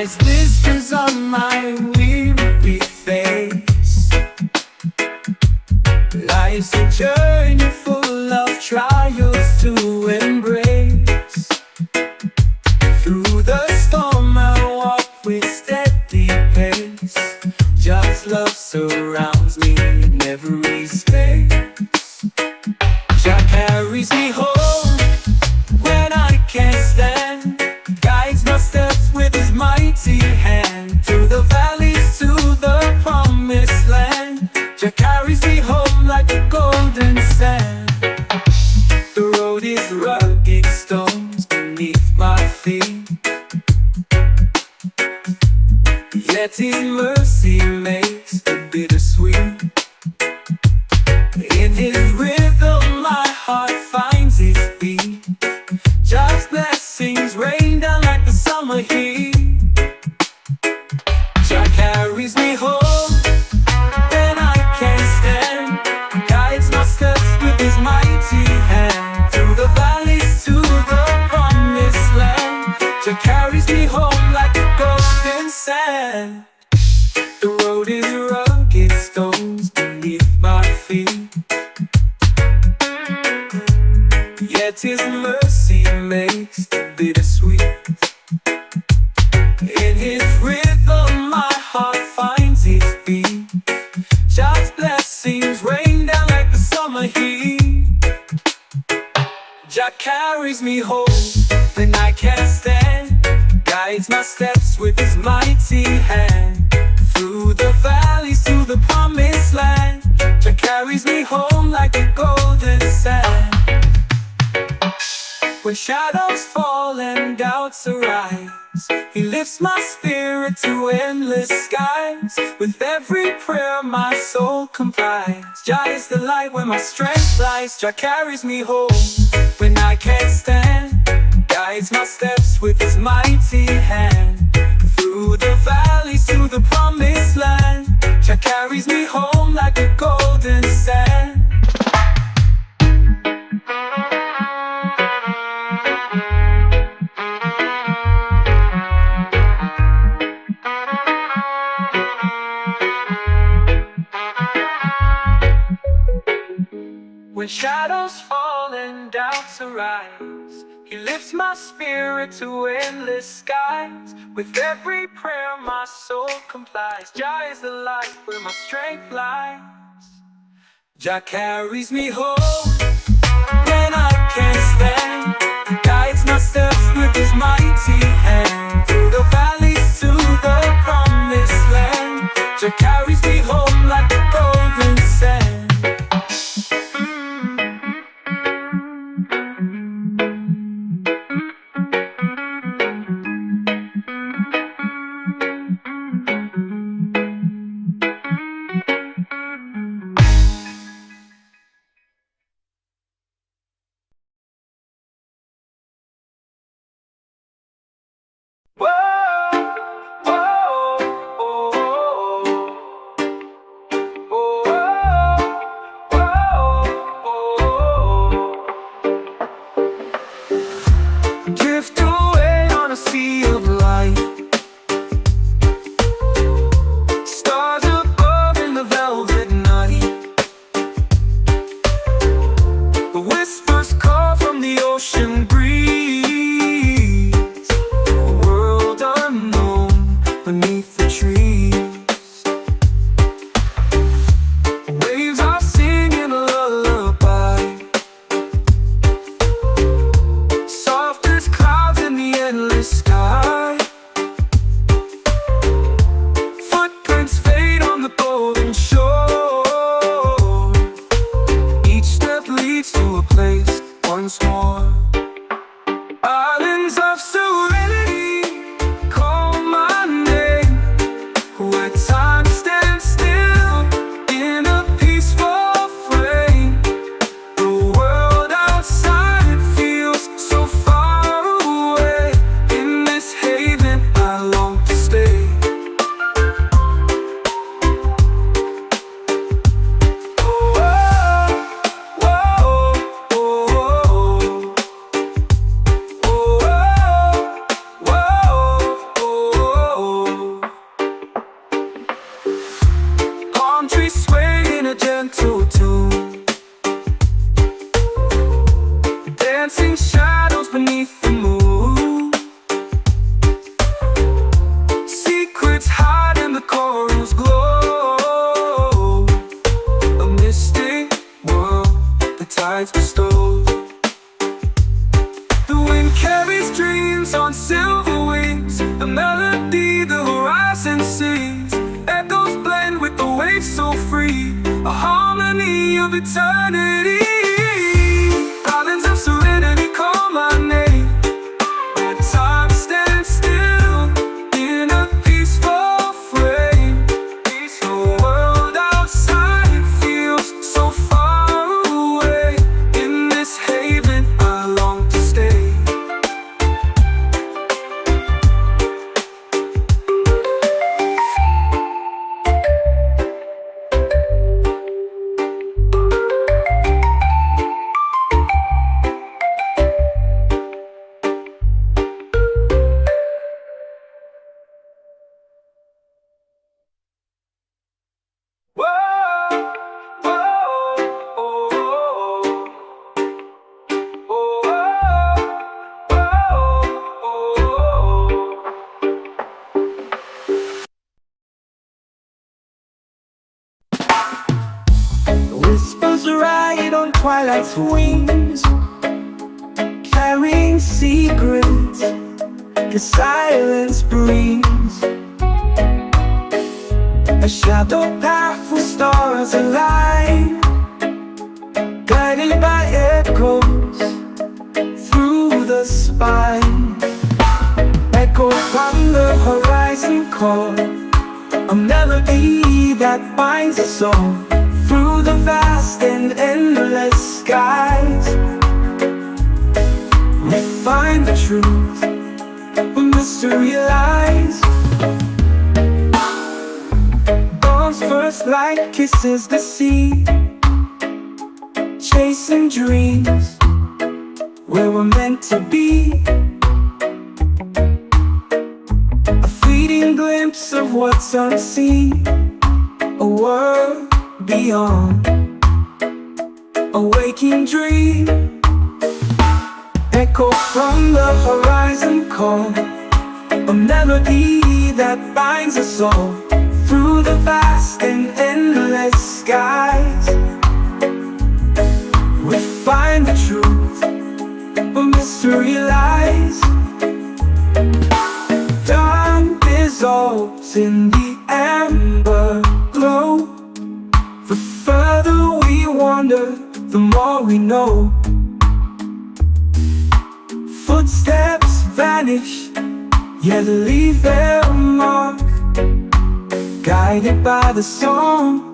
Lies whispers on my weary face. Life's a journey full of trials to embrace. Through the storm I walk with steady pace. Just love surrounds me in every space. Jah carries me home when I can't stand. Guides my steps with his mighty hand. Through the valleys to the promised land. Jah carries me home like a golden sand. The road is rugged, stones beneath my feet. Yet his mercy makes it bittersweet. In his rhythm my heart finds its beat. Just blessings rain down like the summer heat. Jah carries me home when I can't stand. Guides my steps with his mighty hand. Through the valleys to the promised land. Jah carries me home like a golden sand. The road is rugged, stones beneath my feet. Yet his mercy makes it bittersweet. In his rhythm my heart finds its beat. Just blessings rain down like the summer heat. Jah carries me home when I can't stand. Guides my steps with his mighty hand. Through the valleys to the promised land. Jah carries me home like a golden sand. When shadows fall and doubts arise, he lifts my spirit to endless skies. With every prayer my soul complies. Jah is the light where my strength lies. Jah carries me home when I can't stand. Guides my steps with his mighty hand. Through the valleys to the promised land. Jah carries me home like a golden sand. When shadows fall and doubts arise, he lifts my spirit to endless skies. With every prayer my soul complies. Jah is the light where my strength lies. Jah carries me home when I can't stand. Guides my steps with his mighty hand. Through the valleys to the promised land. Jah carries me home like a golden sand. of eternity. Islands of serenity call my name, but time stands still in a peaceful frame. The world outside feels so far away. In this haven I long to stay. Whispers ride on twilight's wings, carrying secrets the silence brings. A shadow path with stars align, guided by echoes through the spine. Echo from the horizon call, a melody that binds us all. Through the vast and endless skies, we find the truth where mystery lies. Dawn's first light kisses the sea, chasing dreams where we're meant to be. A fleeting glimpse of what's unseen, a world beyond, a waking dream. Echo from the horizon call, a melody that binds us all. Through the vast and endless skies, we find the truth where mystery lies. Dawn dissolves in the amber glow. The further we wander, the more we know. Footsteps vanish, yet leave their mark, guided by the song,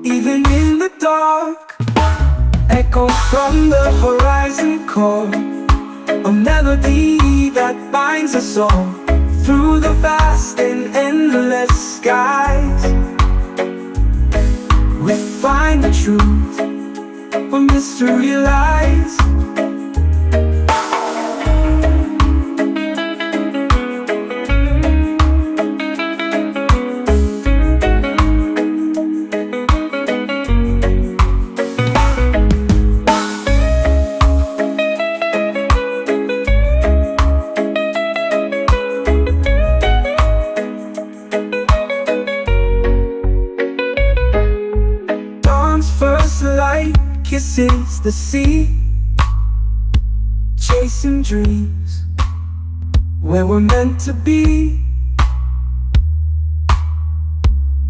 even in the dark. Echo from the horizon call, a melody that binds us all. Through the vast and endless skies, we find the truth where mystery lies. Kisses the sea, chasing dreams where we're meant to be.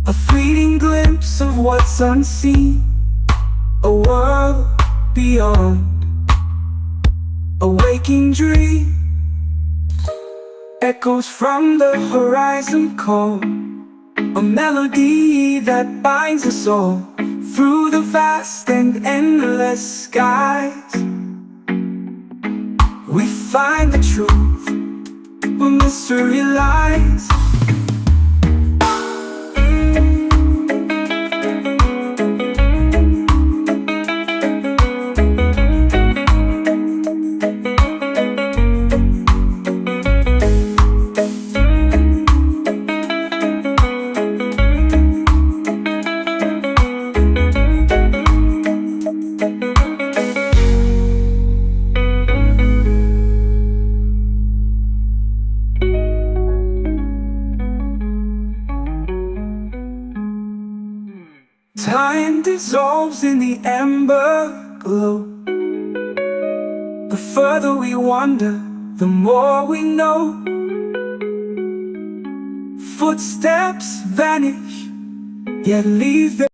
A fleeting glimpse of what's unseen, a world beyond, a waking dream. Echoes from the horizon call, a melody that binds us all. Through the vast and endless skies, we find the truth where mystery lies. Time dissolves in the amber glow. The further we wander, the more we know. Footsteps vanish, yet leave their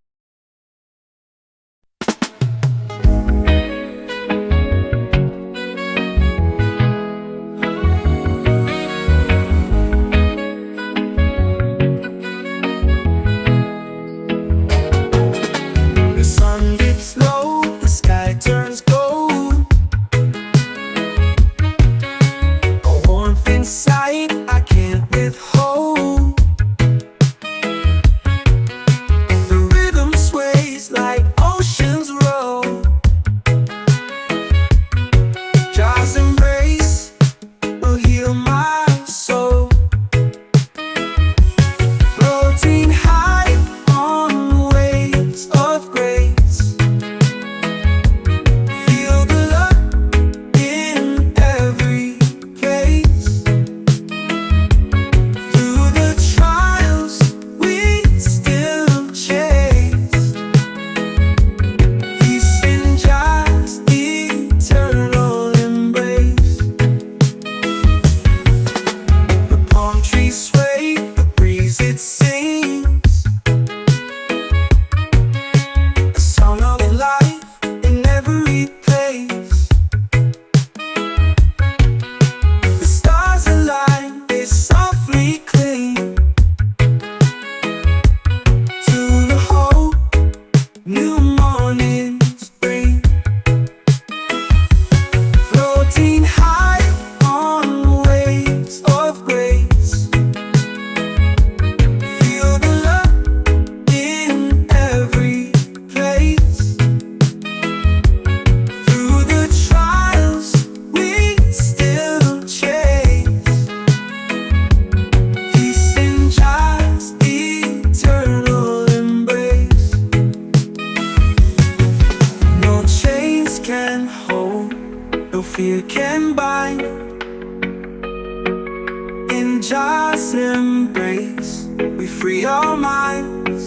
embrace, we free our minds.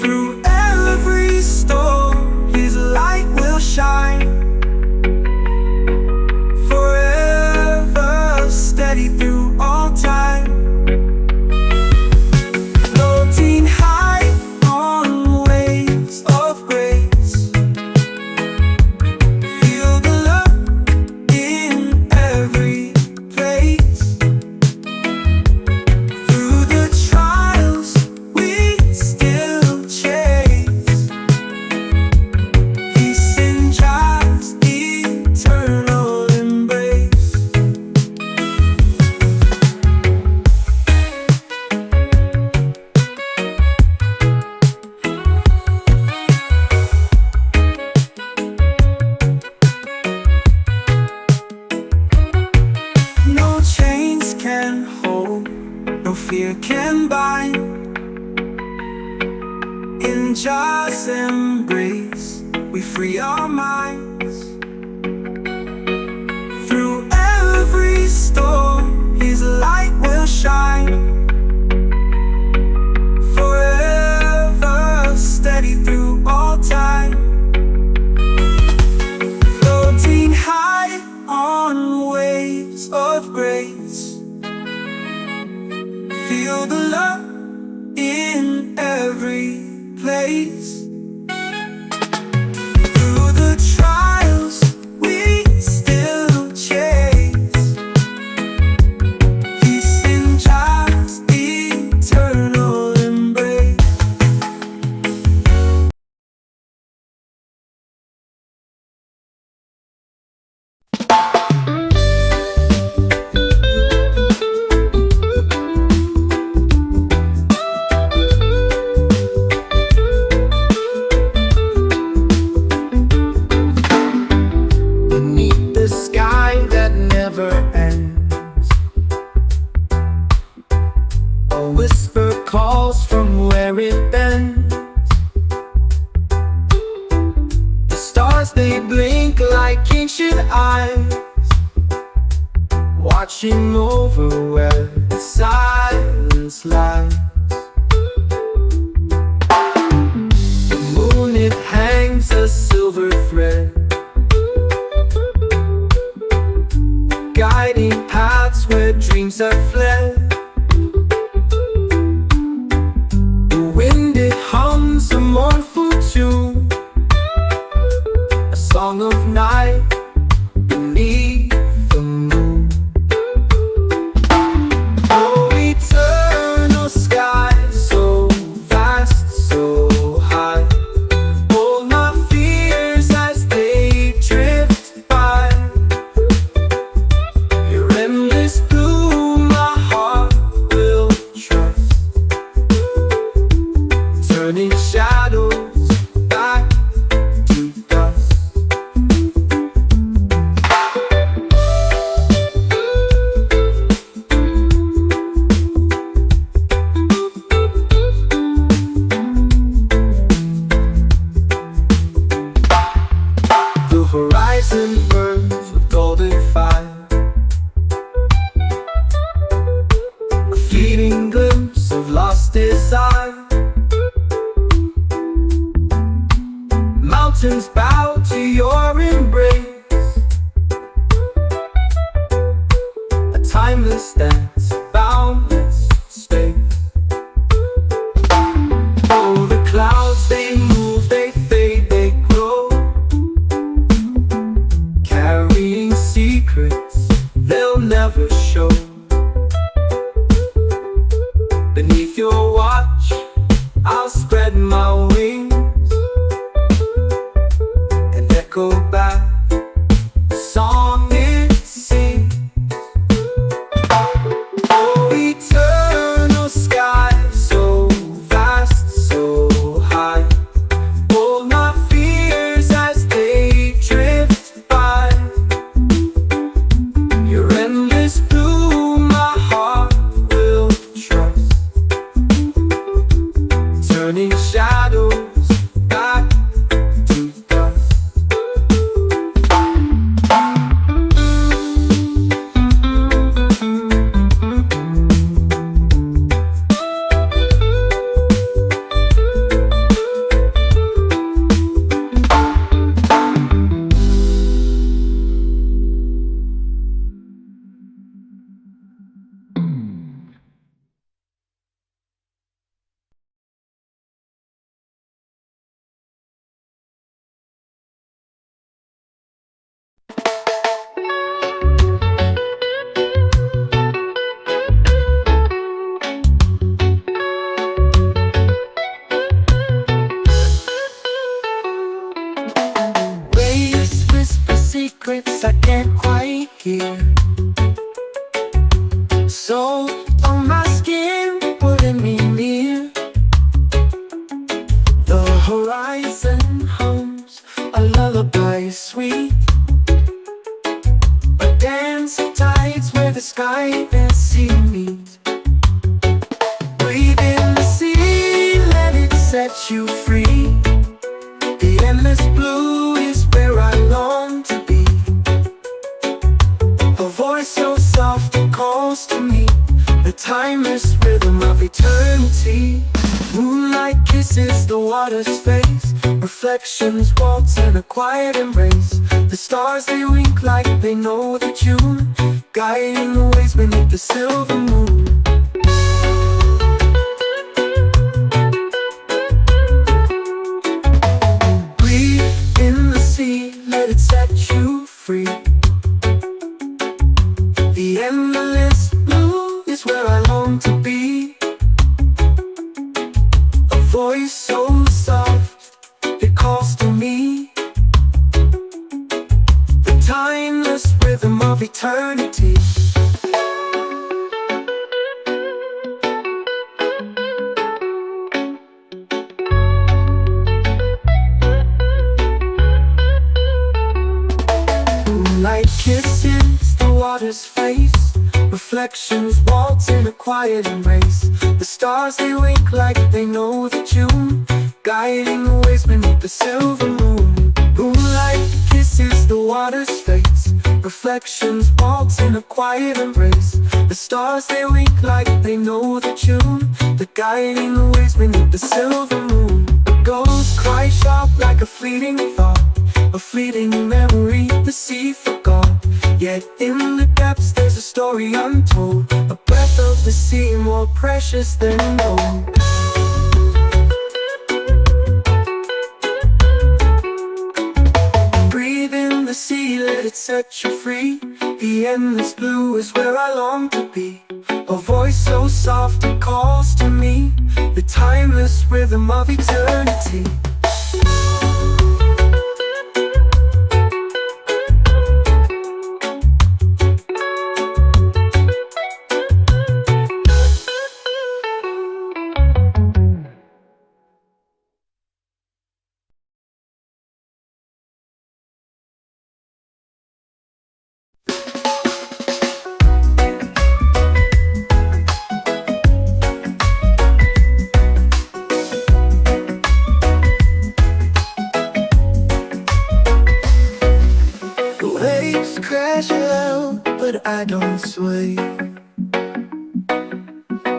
Through every storm, His light will shine. Forever steady through all time. Floating high on waves of grace. Feel the love in every place. Through the trials we still chase. Peace in God's eternal embrace. No chains can hold, no fear can bind. In God's embrace, we free our minds. Through every storm, His light will shine. Forever steady through all time. Floating high on waves of grace. Feel the love in every place. Through the trials we still chase. Peace in God's eternal embrace. Beneath the sky that never ends, a whisper calls from where it bends. The stars, they blink like ancient eyes, watching over where the silence lies. The moon, it hangs a silver thread, guiding paths where dreams have fled. The wind, it hums a mournful tune, a song of night beneath the moon. Oh, eternal sky, so vast, so high. Hold my fears as they drift by. Your endless blue, my heart will trust, turning shadows back to dust. The horizon burns with golden fire, a fleeting glimpse of lost desire. Mountains bow to your embrace, a timeless dance, boundless space. Oh, the clouds, they move, they fade, they grow, carrying secrets they'll never show. Beneath your watch, I'll spread my wings and echo back the song it sings. Oh, eternal sky, so vast, so high. Hold my fears as they drift by. Your endless blue, my heart will trust, turning shadows back to dust. the timeless rhythm of eternity. Moonlight kisses the water's face, reflections waltz in a quiet embrace. The stars they wink like they know the tune, guiding the ways beneath the silver moon. Breathe in the sea, let it set you free. The endless blue is where I long to be. A voice so soft, it calls to me. The timeless rhythm of eternity. Moonlight kisses the water's face, reflections waltz in a quiet embrace. The stars they wink like they know the tune, guiding the ways beneath the silver moon. Moonlight kisses the water's face, reflections waltz in a quiet embrace. The stars they wink like they know the tune, they're guiding the ways beneath the silver moon. The gulls cry sharp like a fleeting thought, a fleeting memory the sea forgot. Yet in the depths there's a story untold, a breath of the sea more precious than gold. Breathe in the sea, let it set you free. The endless blue is where I long to be. A voice so soft it calls to me, the timeless rhythm of eternity. Crash loud, but I don't sway.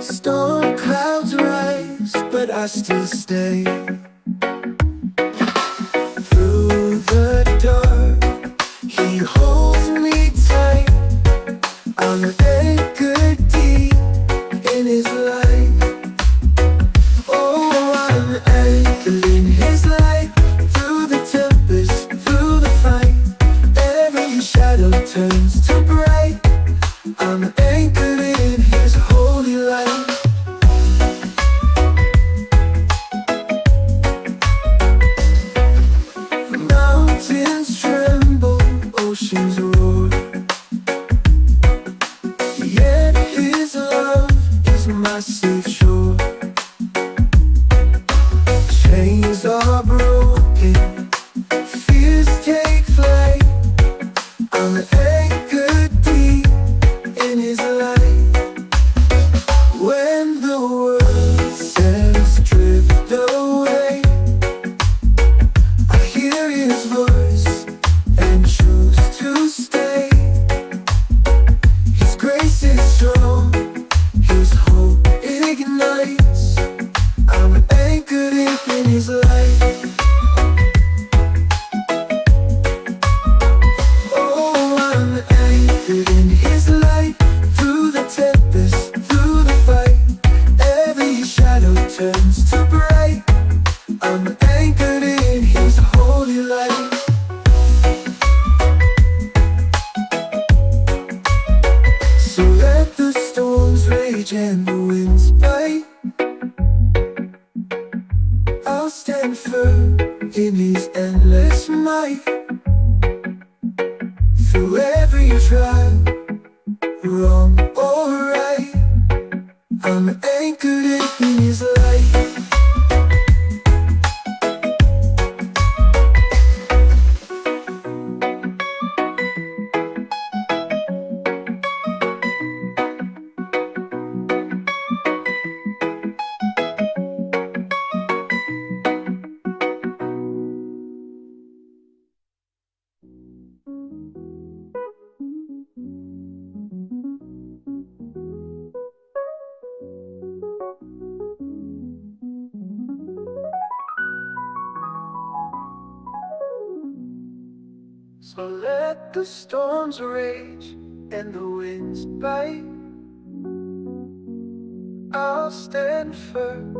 Storm clouds rise, but I still stay. Through the dark, he holds me tight. I'm anchored deep in his light. Oh, I'm anchored in his light. Through the tempest, through the fight, every shadow turns to bright. I'm anchored in his holy light. Mountains tremble, oceans roar, yet his love is my safe shore. Chains are broken, fears take flight. I'm anchored deep in his light. When the world says drift away, I hear his voice and choose to stay. His grace is strong, his hope ignites. I'm anchored deep in his light. In his light, through the tempest, through the fight, every shadow turns to bright. I'm anchored in his holy light. So let the storms rage and the winds bite, I'll stand firm in his endless might. Through every trial, wrong or right, I'm anchored in his light. let the storms rage and the winds bite, I'll stand firm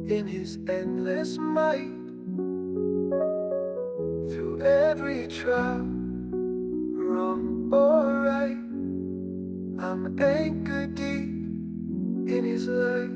in His endless might. Through every trial, wrong or right, I'm anchored deep in His light.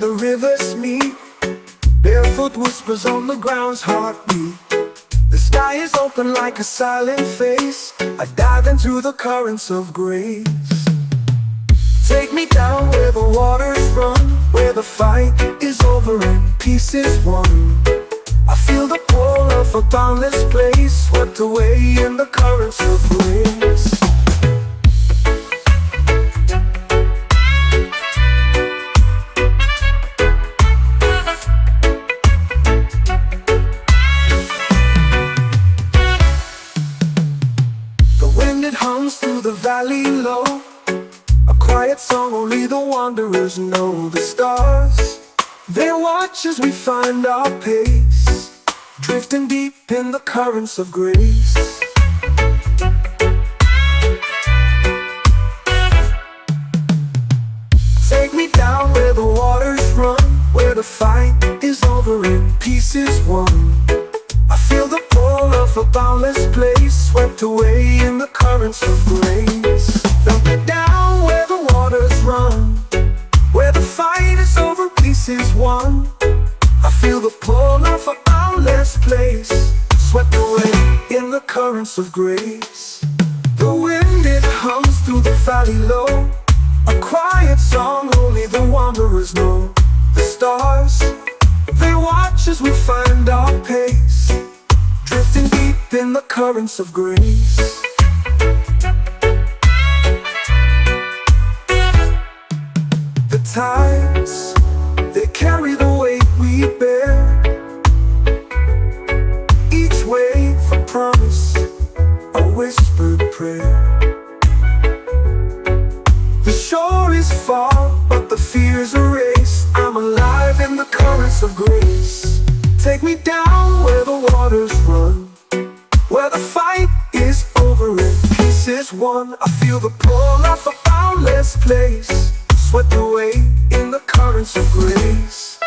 Rivers meet, barefoot whispers on the ground's heartbeat. The sky is open like a silent face. I dive into the currents of grace. Take me down where the waters run, where the fight is over and peace is won. I feel the pull of a boundless place, swept away in the currents of grace. Through the valley low, a quiet song only the wanderers know. The stars, they watch as we find our pace, drifting deep in the currents of grace. Take me down where the waters run, where the fight is over and peace is won. I feel the pull of a boundless place, swept away in the currents of grace. Dump me down where the waters run, where the fight is over, peace is won. I feel the pull of a boundless place, swept away in the currents of grace. The wind, it hums through the valley low, a quiet song only the wanderers know. The stars, they watch as we find our pace, drifting deep in the currents of grace. The tides, they carry the weight we bear, each wave a promise, a whispered prayer. The shore is far, but the fear's erased. I'm alive in the currents of grace. Take me down where the waters run, where the fight is over and peace is won. I feel the pull of a boundless place, swept away in the currents of grace.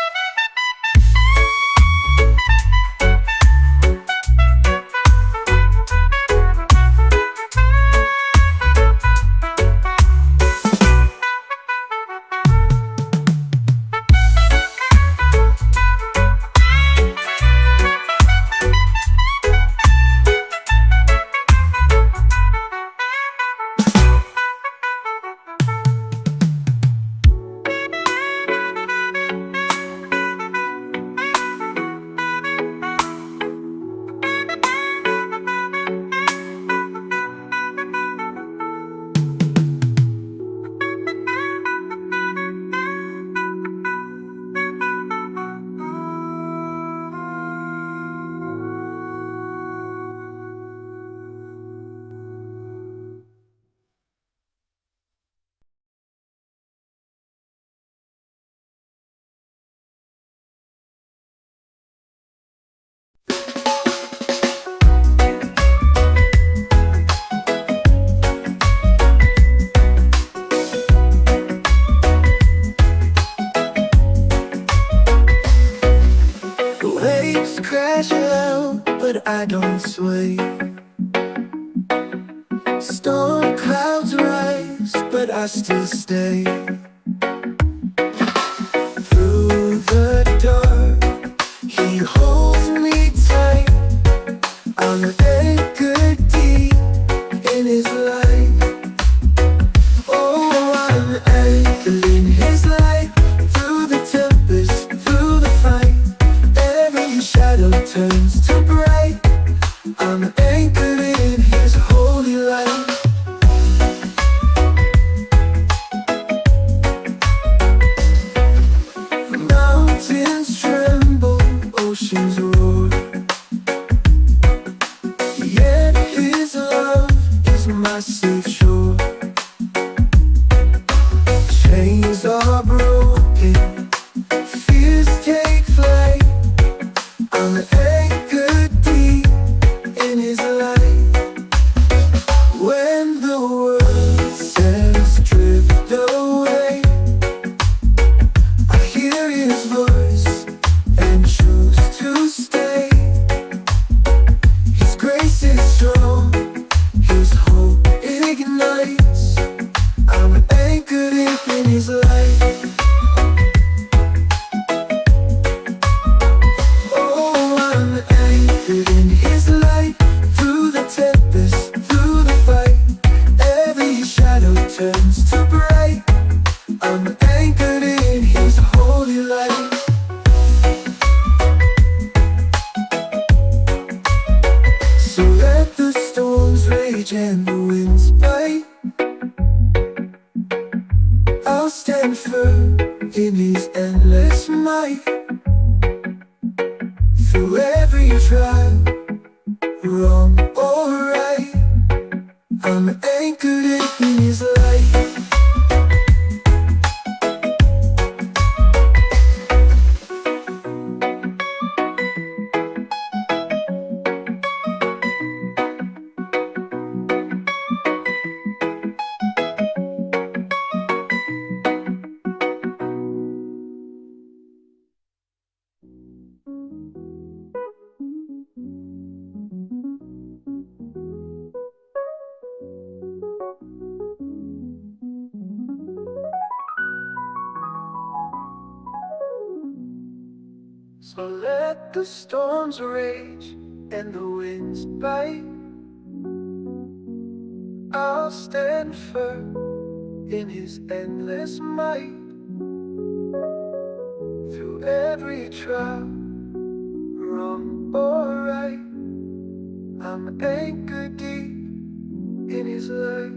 Crash out, but I don't sway. Storm clouds rise, but I still stay. Through the dark, He holds me tight. I'm anchored deep in His light. Oh, I'm anchored in His light. Through the tempest, through the fight, every shadow turns to bright. I'm anchored in His holy light. anchored in His light. Through the tempest, through the fight, every shadow turns to bright. I'm anchored in His holy light. So let the storms rage and the winds bite, I'll stand firm in His endless might. Through every trial, wrong or right, I'm anchored in His light. So let the storms rage and the winds bite, I'll stand firm in His endless might. Through every trial, wrong or right, I'm anchored deep in His light.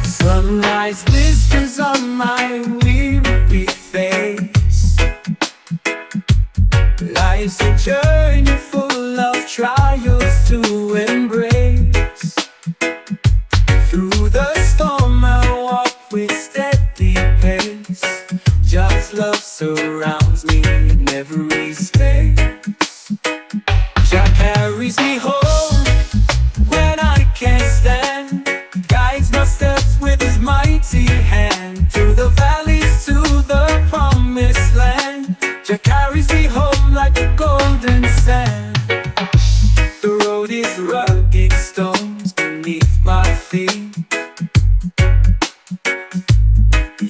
Sunrise blisters on my weary face. Life's a journey full of trials to embrace. Through the storm I walk with steady pace. Just love surrounds me in every space. Jah carries me home when I can't stand, guides my steps with His mighty hand. Through the valleys to the promised land, Jah carries me home like a golden sand. The road is rugged, stones beneath my feet,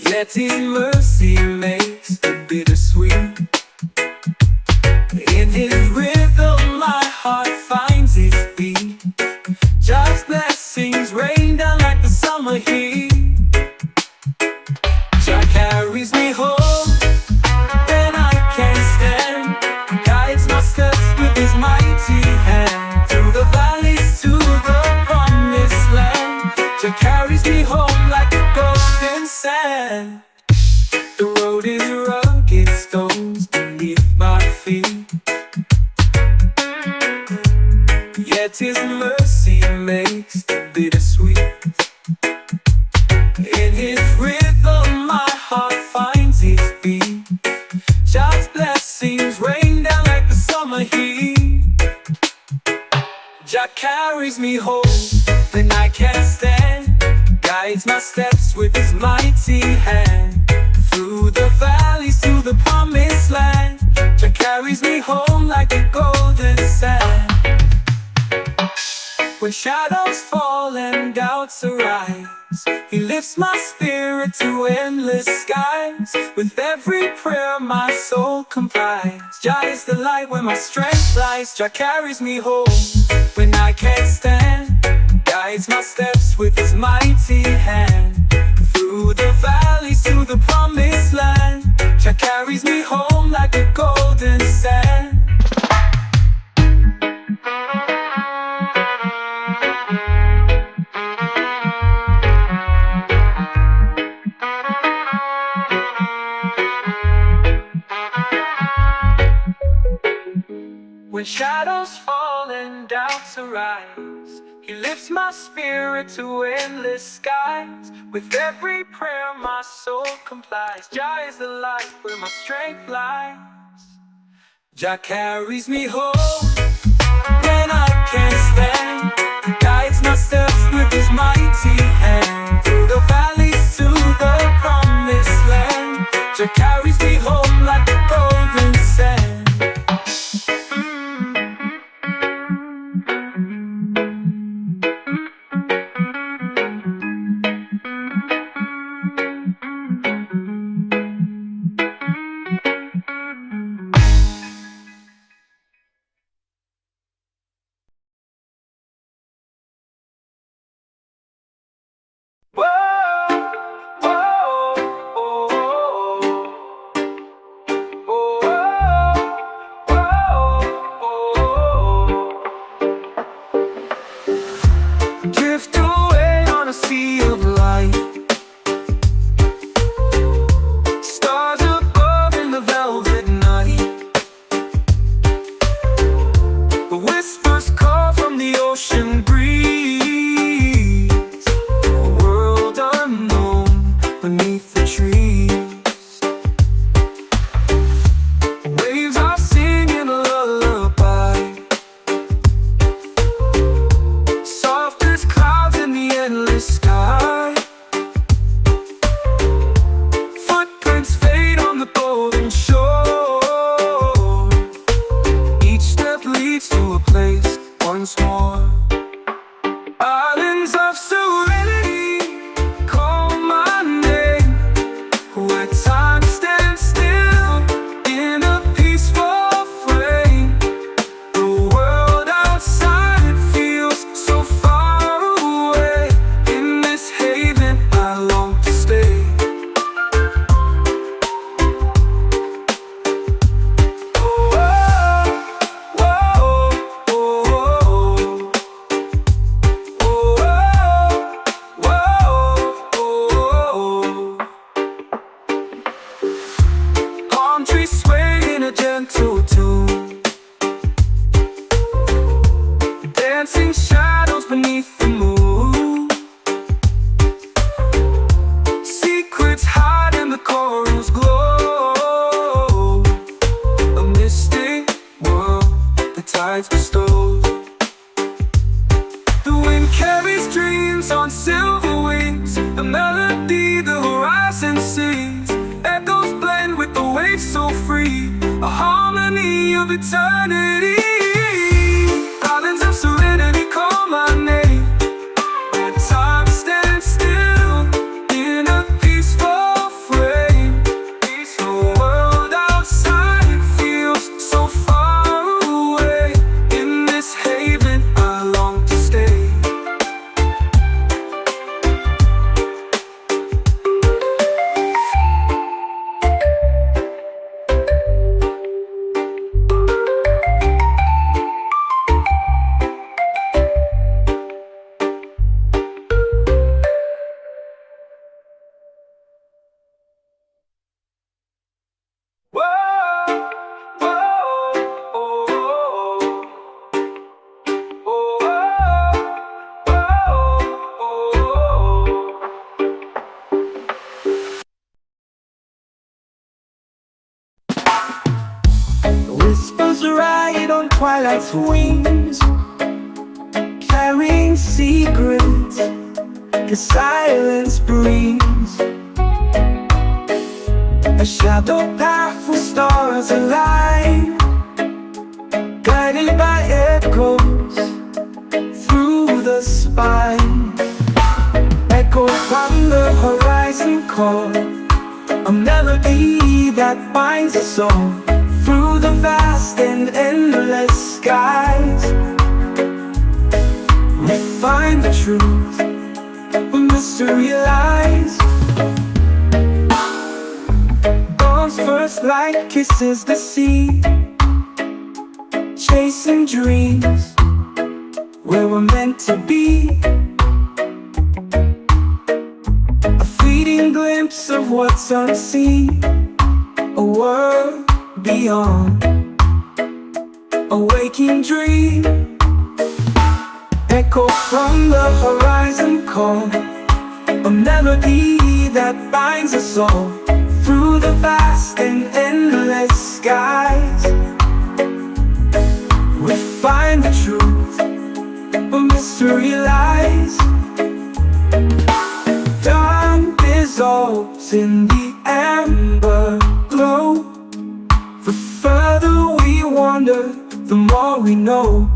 yet His mercy makes it bittersweet. In His rhythm my heart finds its beat. Just blessings rain down like the summer heat. Jah carries me home when I can't stand, guides my steps with His mighty hand. Through the valleys to the promised land, Jah carries me home like a golden sand. The road is rugged, stones beneath my feet, yet His mercy makes it bittersweet. In His rhythm my heart finds its beat. Just blessings rain down like the summer heat. Jah carries me home when I can't stand, guides my steps with His mighty hand. Through the valleys to the promised land, Jah carries me home like a golden sand. When shadows fall and doubts arise, He lifts my spirit to endless skies. With every prayer my soul complies. Jah is the light where my strength lies. Jah carries me home when I can't stand, guides my steps with His mighty hand. Through the valleys to the promised land, Jah carries me home like a golden sand. When shadows fall and doubts arise, He lifts my spirit to endless skies. With every prayer my soul complies. Jah is the light where my strength lies. Jah carries me home when I can't stand, guides my steps with His mighty hand. Through the valleys to the promised land, Jah carries me home like a golden sand. vibes bestow. The wind carries dreams on silver wings, a melody the horizon sings. Echoes blend with the waves so free, a harmony of eternity. Islands of serenity call my name, where time stands still in a peaceful frame. The world outside feels so far away. In this haven I long to stay. Whispers ride on twilight's wings, carrying secrets the silence brings. A shadow path with stars align, guided by echoes through the spine. Echoes from the horizon call, a melody that binds us all through the vast and endless skies. We find the truth where mystery lies. Dawn's first light kisses the sea, chasing dreams where we're meant to be. A fleeting glimpse of what's unseen, a world beyond, a waking dream. Echo from the horizon call, a melody that binds us all through the vast and endless skies. We find the truth where mystery lies. Dawn dissolves in the amber glow. The further we wander, the more we know.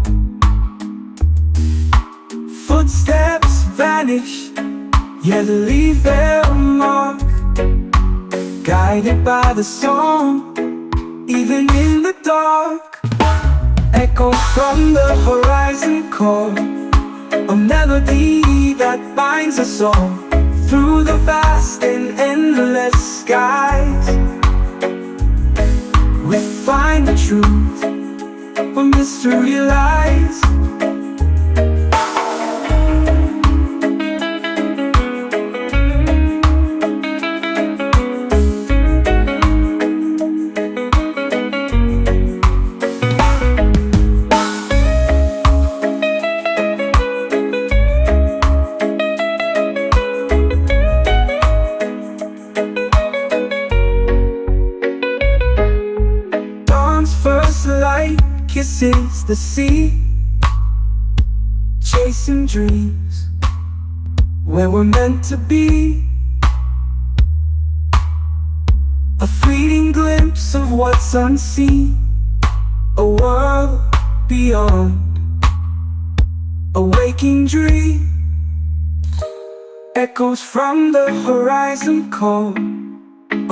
Footsteps vanish, yet leave their mark, guided by the song, even in the dark. Echo from the horizon call, a melody that binds us all through the vast and endless skies. We find the truth where mystery lies. Kisses the sea, chasing dreams where we're meant to be. A fleeting glimpse of what's unseen, a world beyond, a waking dream. Echoes from the horizon call,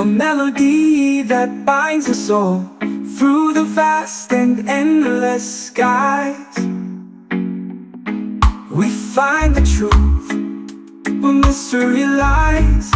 a melody that binds us all through the vast and endless skies. We find the truth where mystery lies.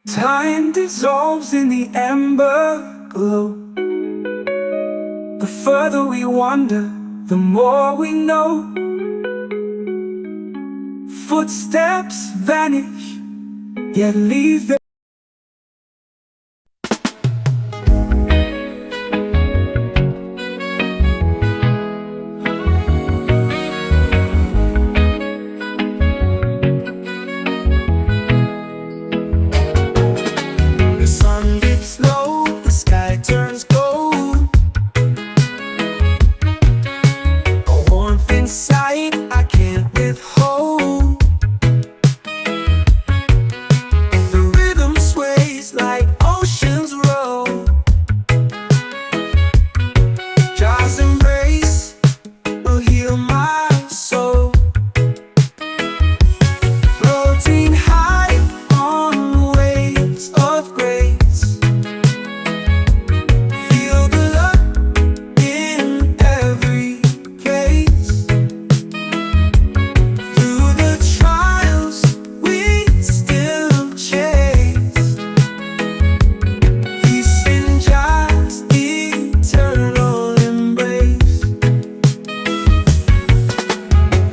Time dissolves in the amber glow. further we wander, the more we know. Footsteps vanish, yet leave their The sun gets low, the sky turns gold. A warmth inside I can't withhold. The rhythm sways like oceans roll. Jaw's embrace will heal my soul. Floating high on waves of grace. Feel the love in every place. Through the trials we still chase. Peace in just eternal embrace.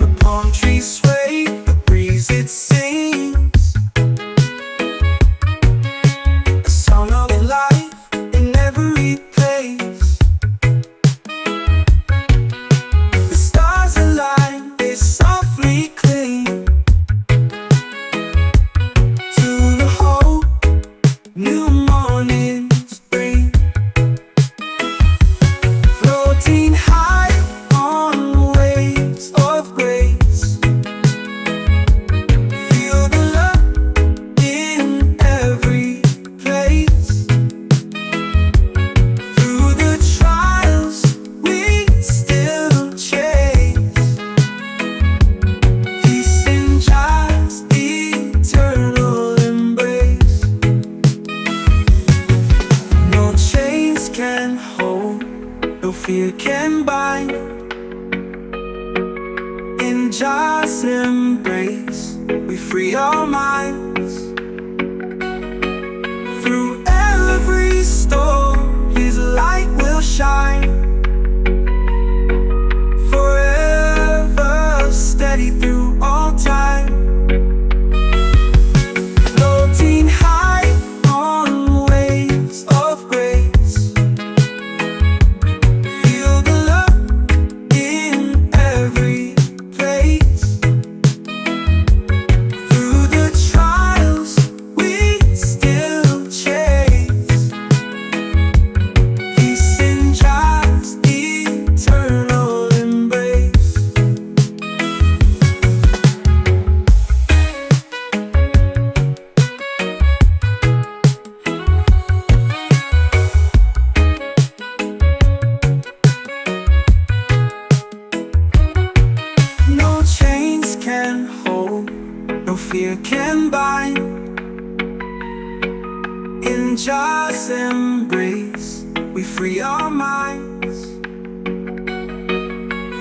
The palm trees sway, the breeze it sings. A song of life in every place. The stars align, they softly cling to the hope new mornings bring. Floating high on waves of grace. Feel the love in every place. Through the trials we still chase. Peace in just eternal embrace. No chains can hold, no fear can bind. In just embrace we free our minds. Through every storm His light will shine. Forever steady through all time. Floating high on waves of grace. Feel the love in every place. Through the trials we still chase. Peace in just eternal embrace. No chains can hold, no fear can bind. In just embrace we free our minds.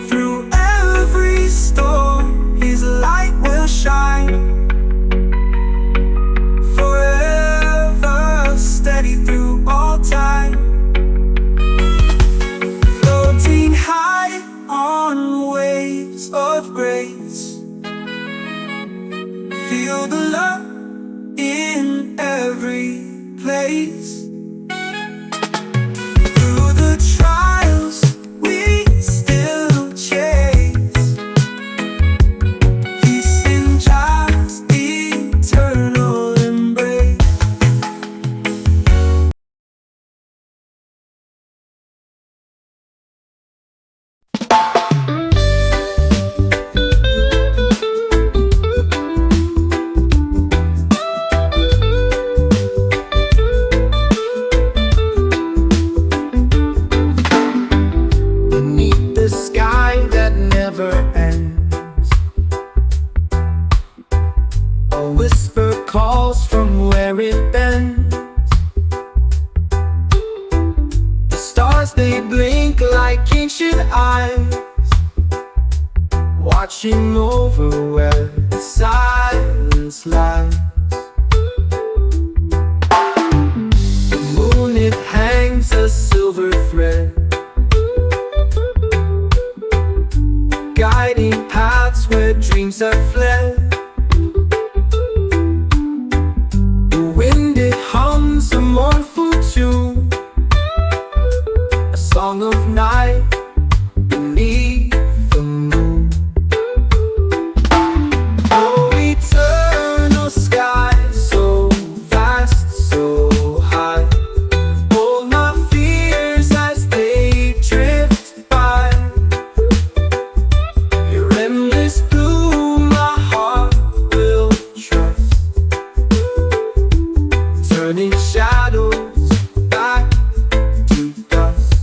Through every storm His light will shine. Forever steady through all time. Floating high on waves of grace. Feel the love in every place. Through the trials we still chase. Peace in just eternal embrace. Beneath the sky that never ends, a whisper calls from where it bends. The stars they blink like ancient eyes, watching over where the silence lies. The moon it hangs a silver thread, have fled. The wind it hums a mournful tune, a song of night beneath the moon. Oh, eternal sky, so vast, so high, hold my fears as they drift by. Your endless blue my heart will trust, turning shadows back to dust.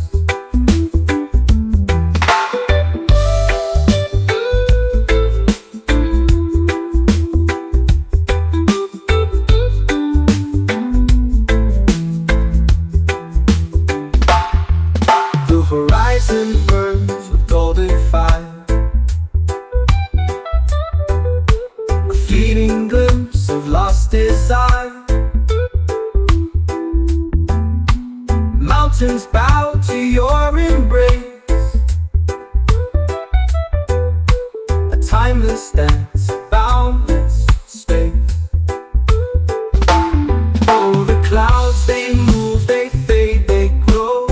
The horizon burns with golden fire, a fleeting glimpse of lost desire. Mountains bow to your embrace, a timeless dance, boundless space. Oh, the clouds they move, they fade, they grow,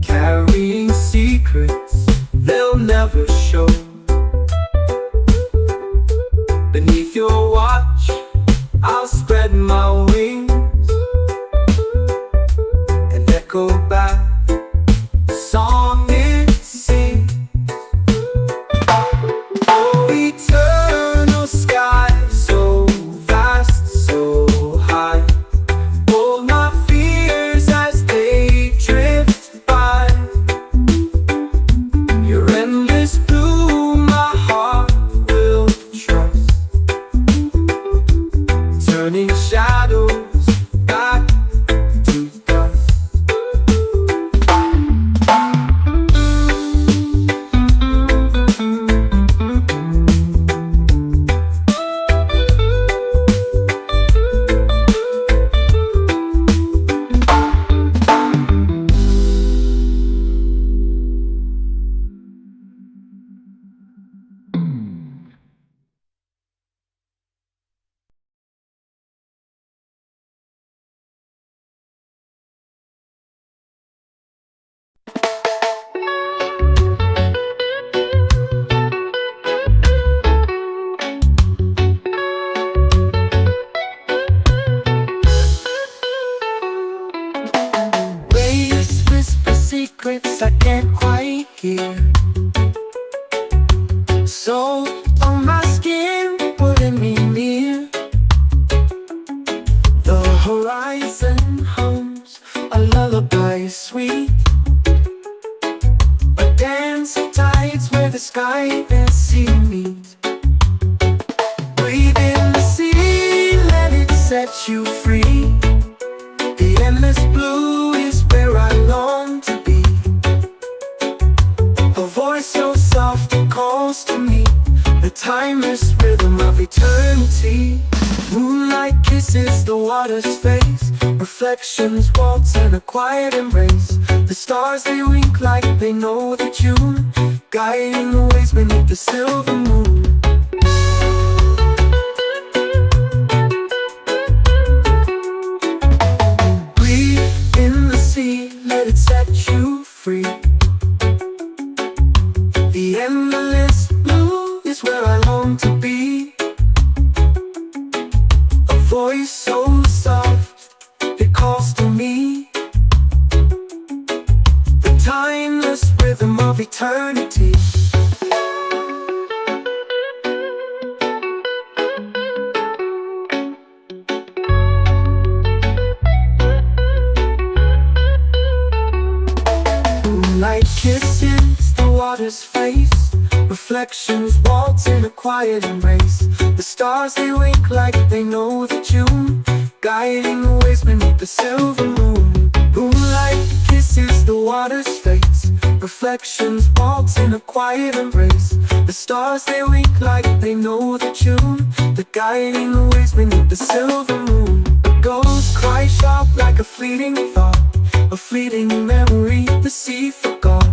carrying secrets they'll never show. Beneath your watch, I'll spread my wings and echo back the song it sings. Oh, eternal sky, so vast, so high, hold my fears as they drift by. Your endless blue my heart will trust, turning shadows back to dust. Waves whisper secrets I can't quite hear, so on my skin pulling me near. The horizon hums a lullaby sweet, a dance of tides where the sky and sea meet. Breathe in the sea, let it set you free. The endless blue is where I long to be. A voice so soft it calls to me, the timeless rhythm of eternity. Moonlight kisses the water's face, reflections waltz in a quiet embrace. The stars they wink like they know the tune, guiding the ways beneath the silver moon. Let it set you free. The endless blue is where I long to be. A voice so soft it calls to me, the timeless rhythm of eternity. Moonlight kisses the water's face, reflections waltz in a quiet embrace. The stars they wink like they know the tune, guiding the ways beneath the silver moon. Moonlight kisses the water's face, reflections waltz in a quiet embrace. The stars they wink like they know the tune, the guiding the ways beneath the silver moon. A ghost cries sharp like a fleeting thought, a fleeting memory the sea forgot.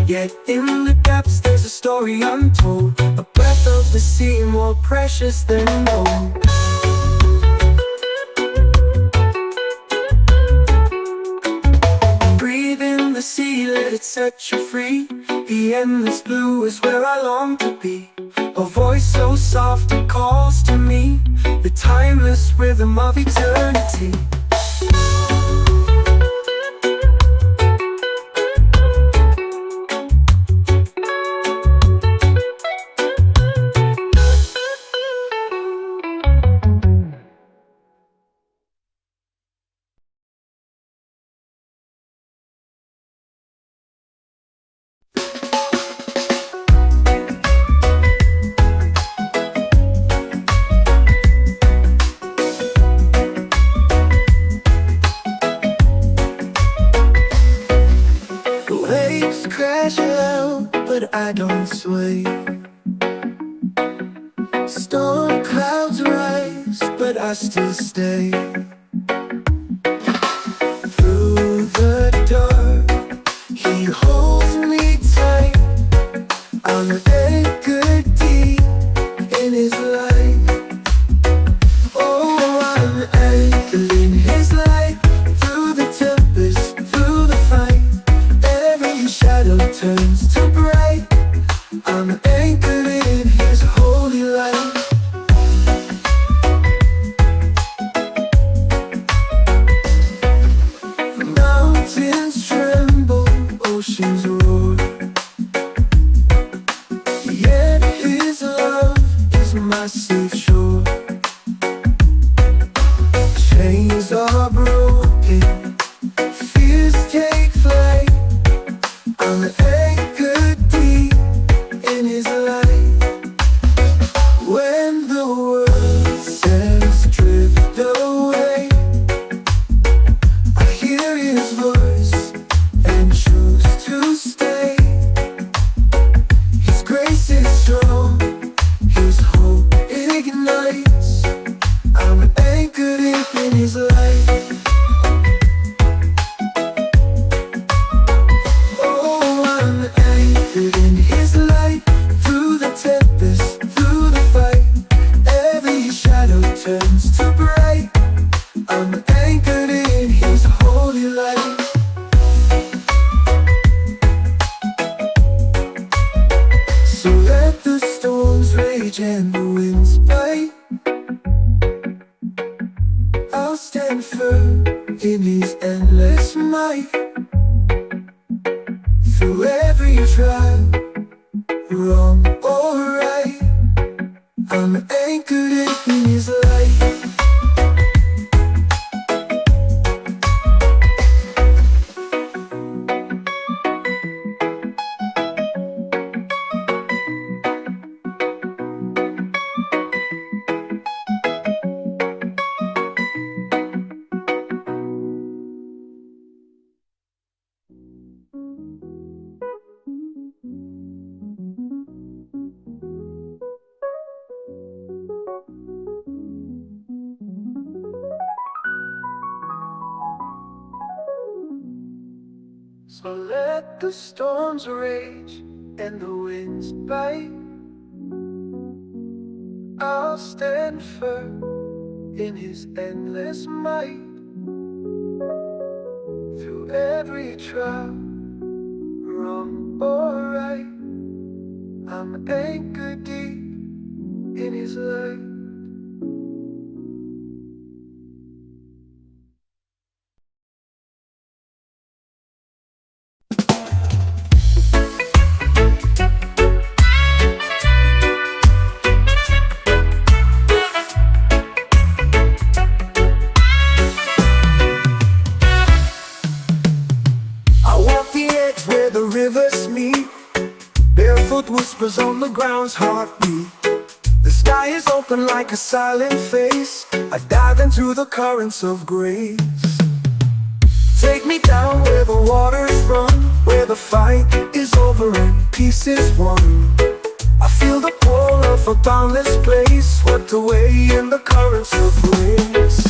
Yet in the depths there's a story untold, a breath of the sea more precious than gold. Breathe in the sea, let it set you free. The endless blue is where I long to be. A voice so soft it calls to me, the timeless rhythm of eternity. Crash loud, but I don't sway. Storm clouds rise, but I still stay. Through the dark, he holds me tight. I'm anchored deep in his light. Oh, I'm anchored in his light. Through the tempest, through the fight, every shadow turns to bright. I'm anchored in his holy light. Mountains tremble, oceans roar, yet his love is my safe shore. Chains are broken, fears take flight. I'm anchored deep in his light. When the world says drift away, I hear his voice and choose to stay. His grace is strong, his hope ignites. I'm anchored deep in his light. In his light, through the tempest, through the fight, every shadow turns to bright. I'm anchored in his holy light. So let the storms rage and the winds bite, I'll stand firm in his endless might. Through every trial, wrong or right, I'm anchored in his light. So let the storms rage and the winds bite, I'll stand firm in his endless might. Through every trial, wrong or right, I'm anchored deep in his light. Barefoot whispers on the ground's heartbeat. The sky is open like a silent face. I dive into the currents of grace. Take me down where the waters run, where the fight is over and peace is won. I feel the pull of a boundless place, swept away in the currents of grace.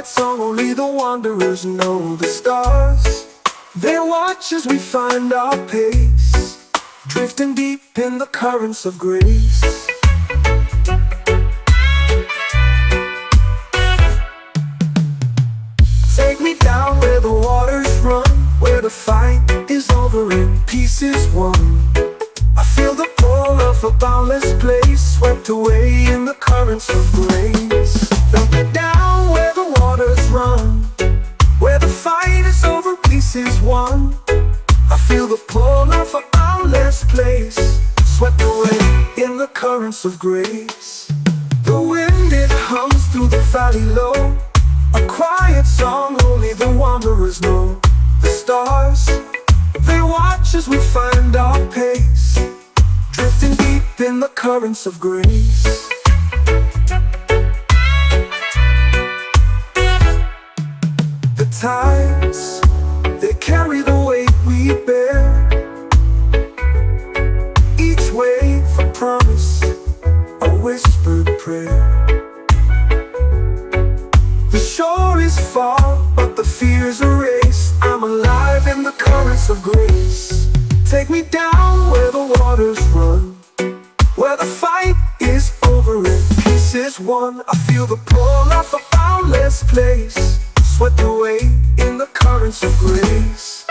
quiet song only the wanderers know. The stars, they watch as we find our pace, drifting deep in the currents of grace. Take me down where the waters run, where the fight is over and peace is won. I feel the pull of a boundless place, swept away in the currents of grace. Take me down where the waters run, where the fight is over, peace is won. I feel the pull of a boundless place, swept away in the currents of grace. The wind, it hums through the valley low, a quiet song only the wanderers know. The stars, they watch as we find our pace, drifting deep in the currents of grace. The tides, they carry the weight we bear, each wave a promise, a whispered prayer. The shore is far, but the fear's erased. I'm alive in the currents of grace. Take me down where the waters run, where the fight is over and peace is won. I feel the pull of a boundless place, swept away in the currents of grace.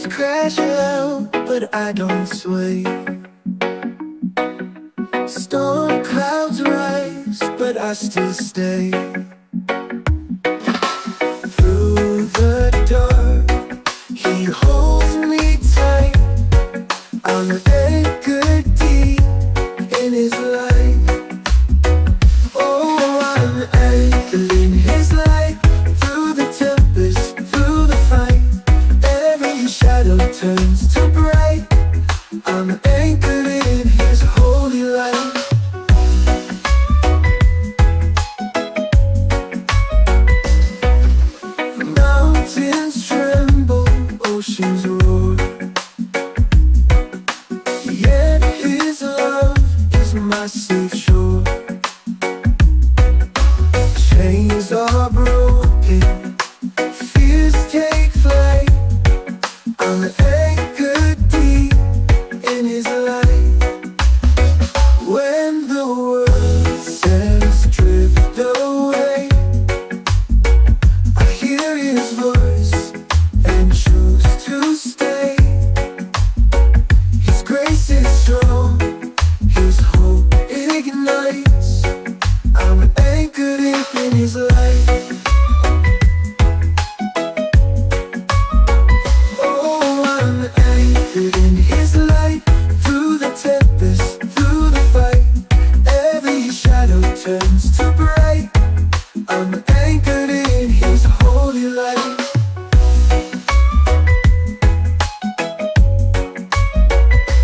Crash out, but I don't sway. Storm clouds rise, but I still stay. Through the dark, he holds me tight. I'm anchored deep in his light. Oh, I'm anchored in his light. Through the tempest, through the fight, every shadow turns to bright. I'm anchored in his holy light. Mountains tremble, oceans roar, yet his love is my safe shore. Chains are broken, fears take flight. I'm anchored deep in his light. When the world says drift away, I hear his voice and choose to stay. His grace is strong, his hope ignites. I'm anchored deep in his light. In his light, through the tempest, through the fight, every shadow turns to bright. I'm anchored in his holy light.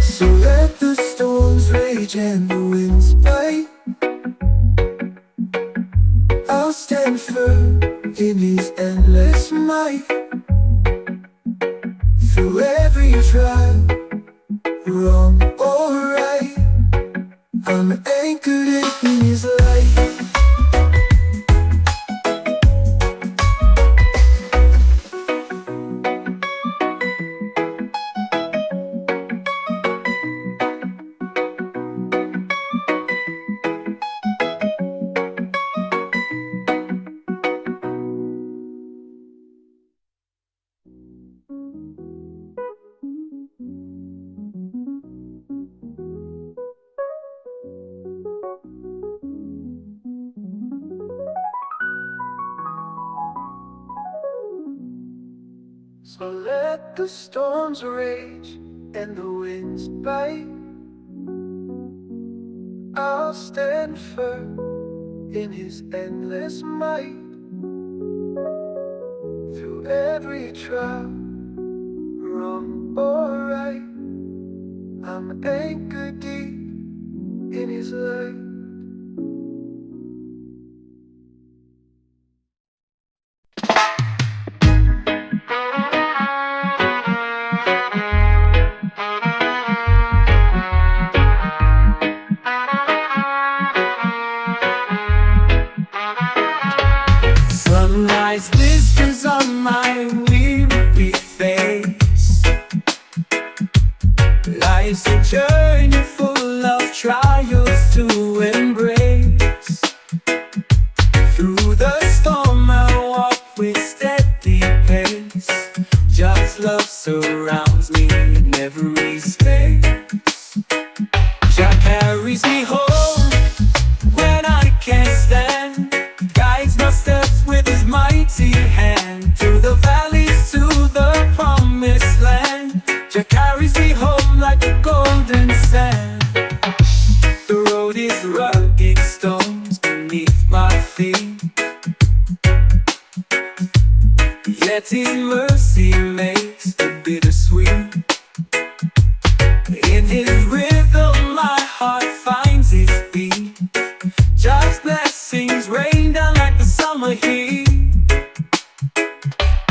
So let the storms rage and the winds bite, I'll stand firm in his endless might. Through every trial, wrong or right, I'm anchored in his light. let the storms rage and the winds bite, I'll stand firm in His endless might. Through every trial, wrong or right, I'm anchored deep in His light. Sunrise blisters on my weary face. Life's a journey full of trials to embrace. Through the storm I walk with steady pace. Just love surrounds me in every space. Jah carries me home when I can't stand, guides my steps with His mighty hand. Through the valleys to the promised land, Jah carries me home like a golden sand. The road is rugged, stones beneath my feet, yet His mercy makes it bittersweet. In His rhythm my heart finds its beat. Just blessings rain down like the summer heat.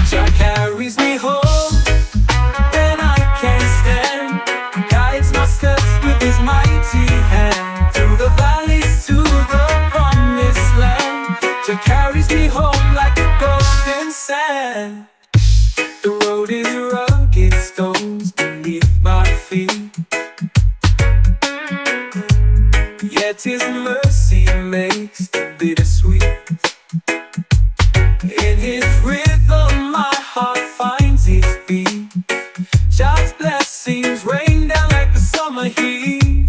Jah carries me home when I can't stand, guides my steps with His mighty hand. Through the valleys to the promised land, Jah carries me home like a golden sand. The road is rugged, stones beneath my feet, yet His mercy makes it bittersweet. In His rhythm my heart finds its beat. Just blessings rain down like the summer heat.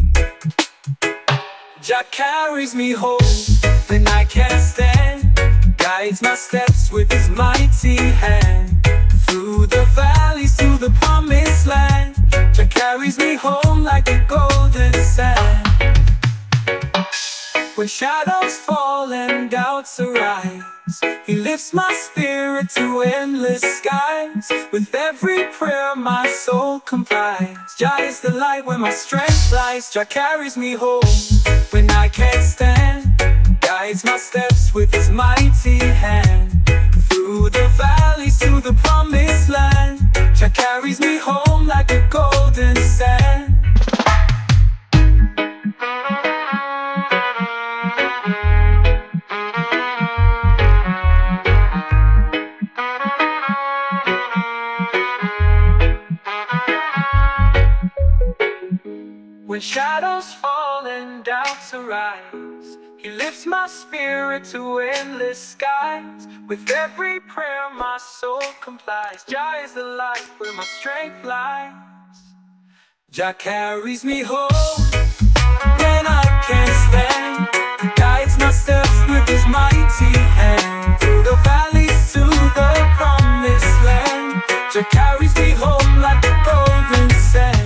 Jah carries me home when I can't stand, guides my steps with His mighty hand. Through the valleys to the promised land, Jah carries me home like a golden sand. When shadows fall and doubts arise, He lifts my spirit to endless skies. With every prayer my soul complies. Jah is the light where my strength lies. Jah carries me home when I can't stand, guides my steps with His mighty hand. Through the valleys to the promised land, Jah carries me home like a golden sand. When shadows fall and doubts arise, He lifts my spirit to endless skies. With every prayer my soul complies. Jah is the light where my strength lies. Jah carries me home when I can't stand, guides my steps with His mighty hand. Through the valleys to the promised land, Jah carries me home like a golden sand.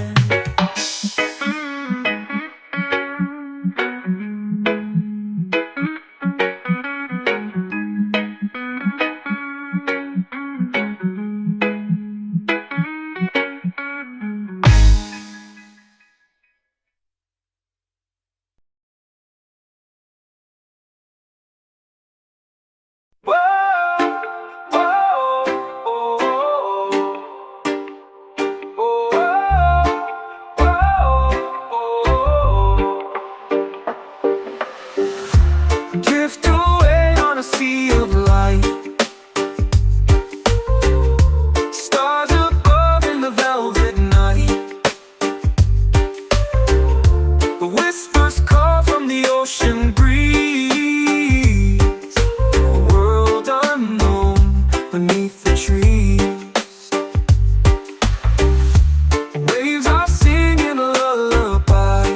Drift away on a sea of light, stars above in the velvet night. The whispers call from the ocean breeze, a world unknown beneath the trees. Waves are singing a lullaby,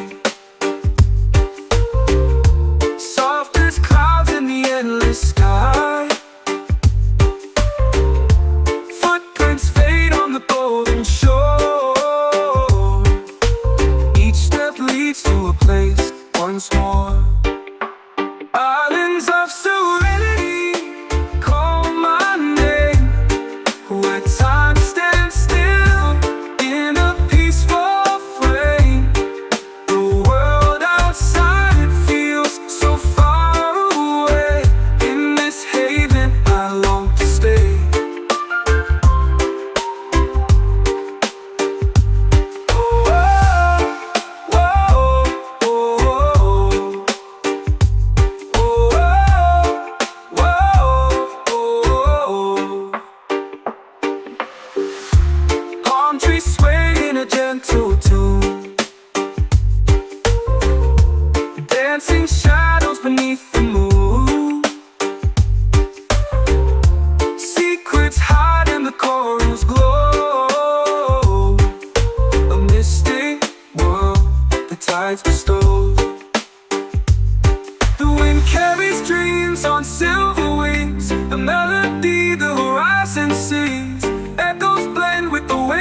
soft as clouds in the endless sky. Footprints fade on the gold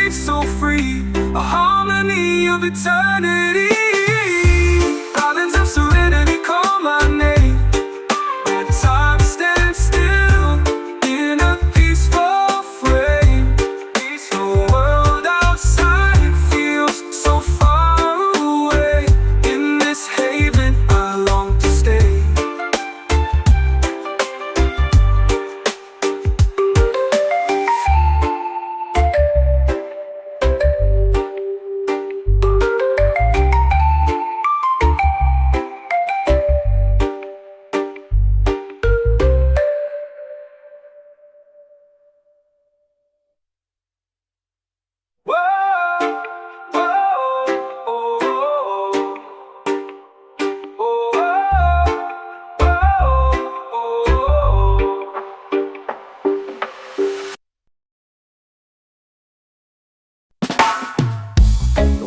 breathe so free, a harmony of eternity. Islands of serenity call my name, where time stands still in a peaceful frame. The world outside feels so far away. In this haven I long to stay.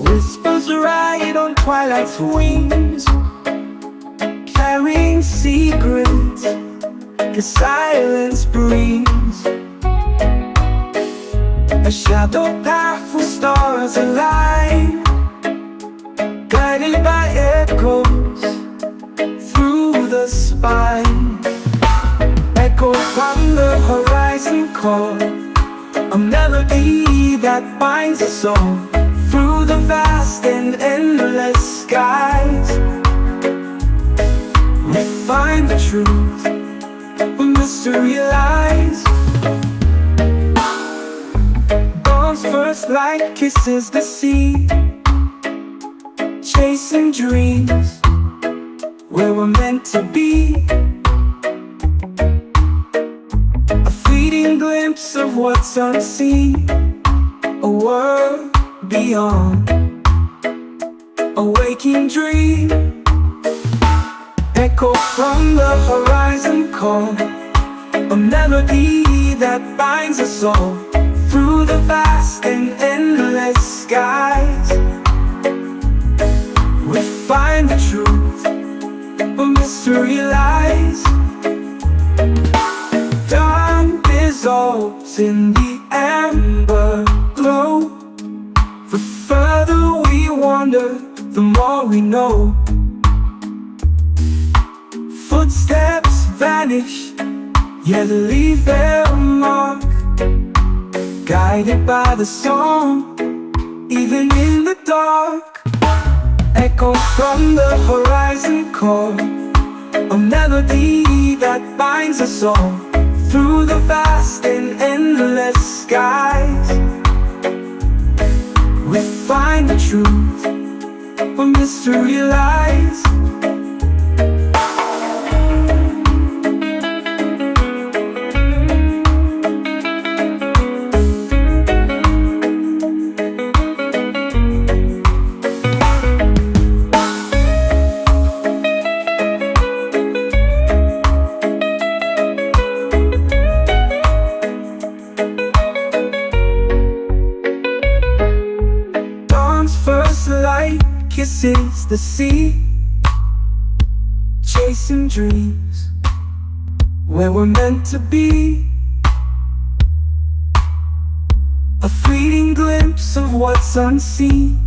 Whispers ride on twilight's wings, carrying secrets the silence brings. A shadow path with stars align, guided by echoes through the spine. Echoes from the horizon call, a melody that binds us all through the vast and endless skies. We find the truth where mystery lies. Dawn's first light kisses the sea, chasing dreams where we're meant to be. A fleeting glimpse of what's unseen, a world beyond, a waking dream. Echo from the horizon call, a melody that binds us all through the vast and endless skies. We find the truth where mystery lies. Dawn dissolves in the amber glow. The further we wander, the more we know. Footsteps vanish, yet leave their mark, guided by the song, even in the dark. Echoes from the horizon call, a melody that binds us all through the vast and endless skies. We find the truth where mystery lies. Kisses the sea, chasing dreams where we're meant to be. A fleeting glimpse of what's unseen,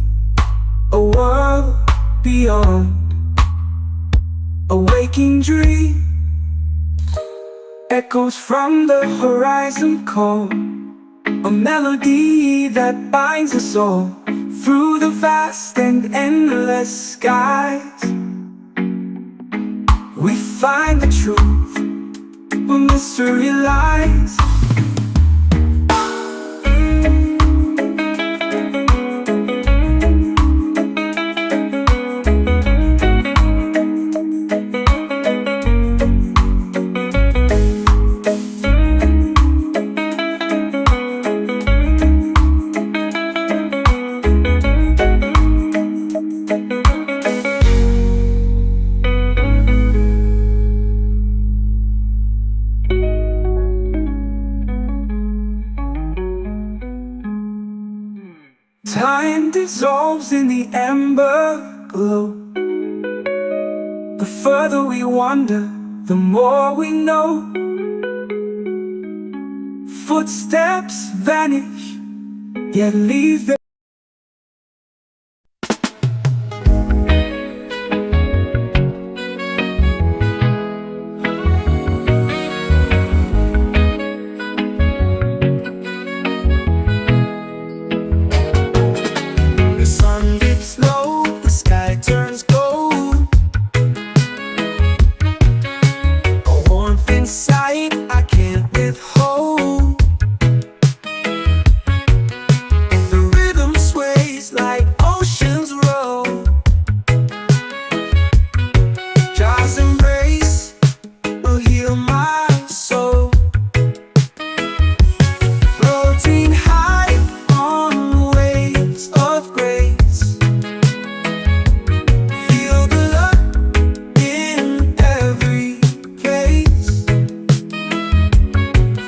a world beyond, a waking dream. Echoes from the horizon call, a melody that binds us all through the vast and endless skies. We find the truth where mystery lies. Time dissolves in the amber glow. The further we wander, the more we know. Footsteps vanish, yet leave them. The sun dips low, the sky turns gold. A warmth inside I can't withhold. The rhythm sways like oceans roll. Jaw's embrace will heal my soul. Floating high on waves of grace. Feel the love in every place.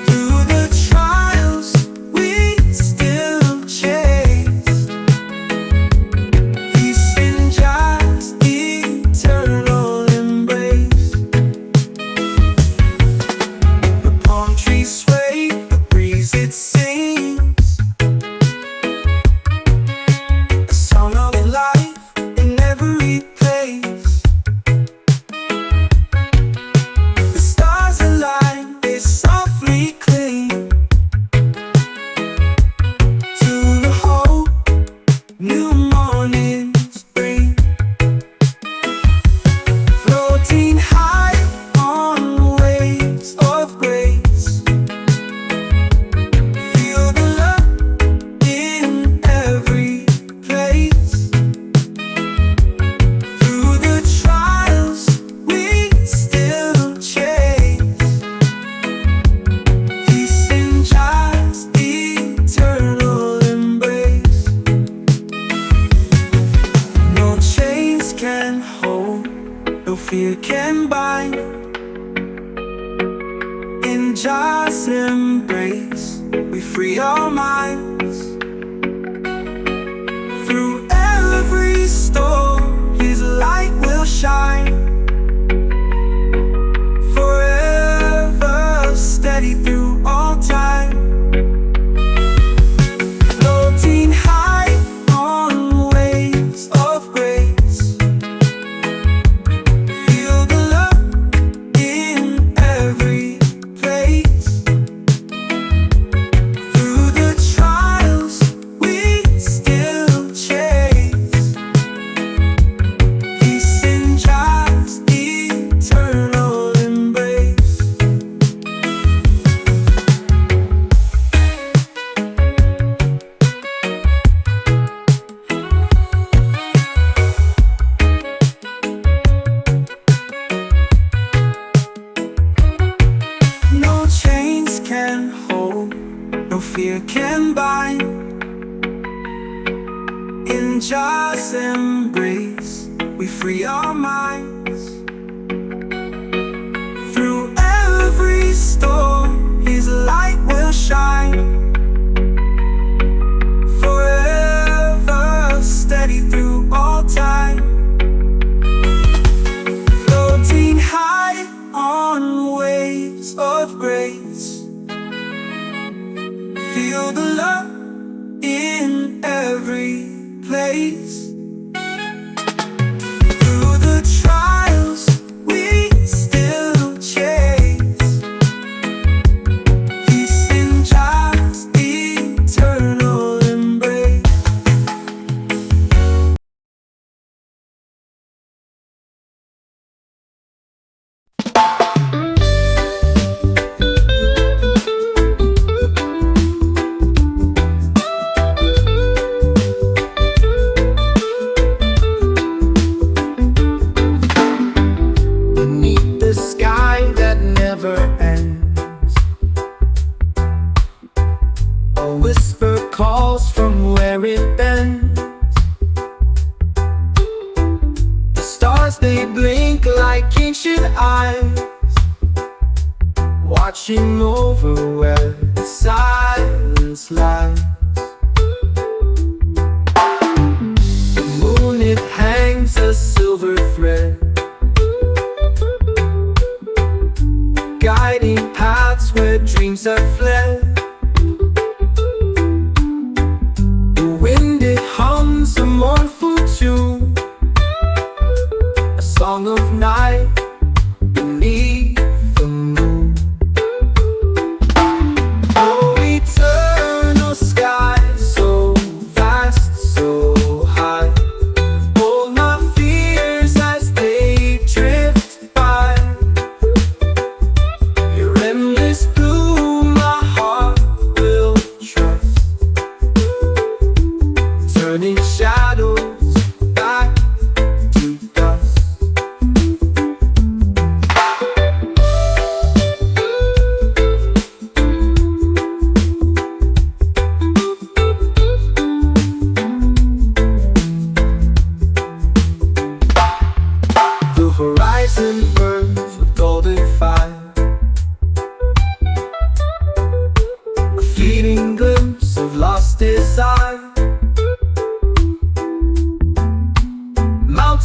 Through the trials we still chase. Peace in just eternal embrace. The palm trees sway, the breeze it sings. A song of life in every place. The stars align, they softly cling to the hope new mornings bring. Floating high on waves of grace. Feel the love in every place. Through the trials we still chase. Peace in just eternal embrace. No chains can hold, no fear can bind. In just embrace, we free our minds. Through every storm, His light will shine. Forever steady through all time. Floating high on waves of grace. Feel the love in every place. Through the trials we still chase. Peace in just eternal embrace. No chains can hold, no fear can bind. In just embrace, we free our minds. Through every storm, His light will shine. Forever steady through all time. Floating high on waves of grace. Feel the love in every place. Through the trials we still chase. Peace in just eternal embrace. Beneath the sky that never ends, a whisper calls from where it bends. The stars they blink like ancient eyes, watching over where the silence lies. The moon it hangs a silver thread, guiding paths where dreams have fled.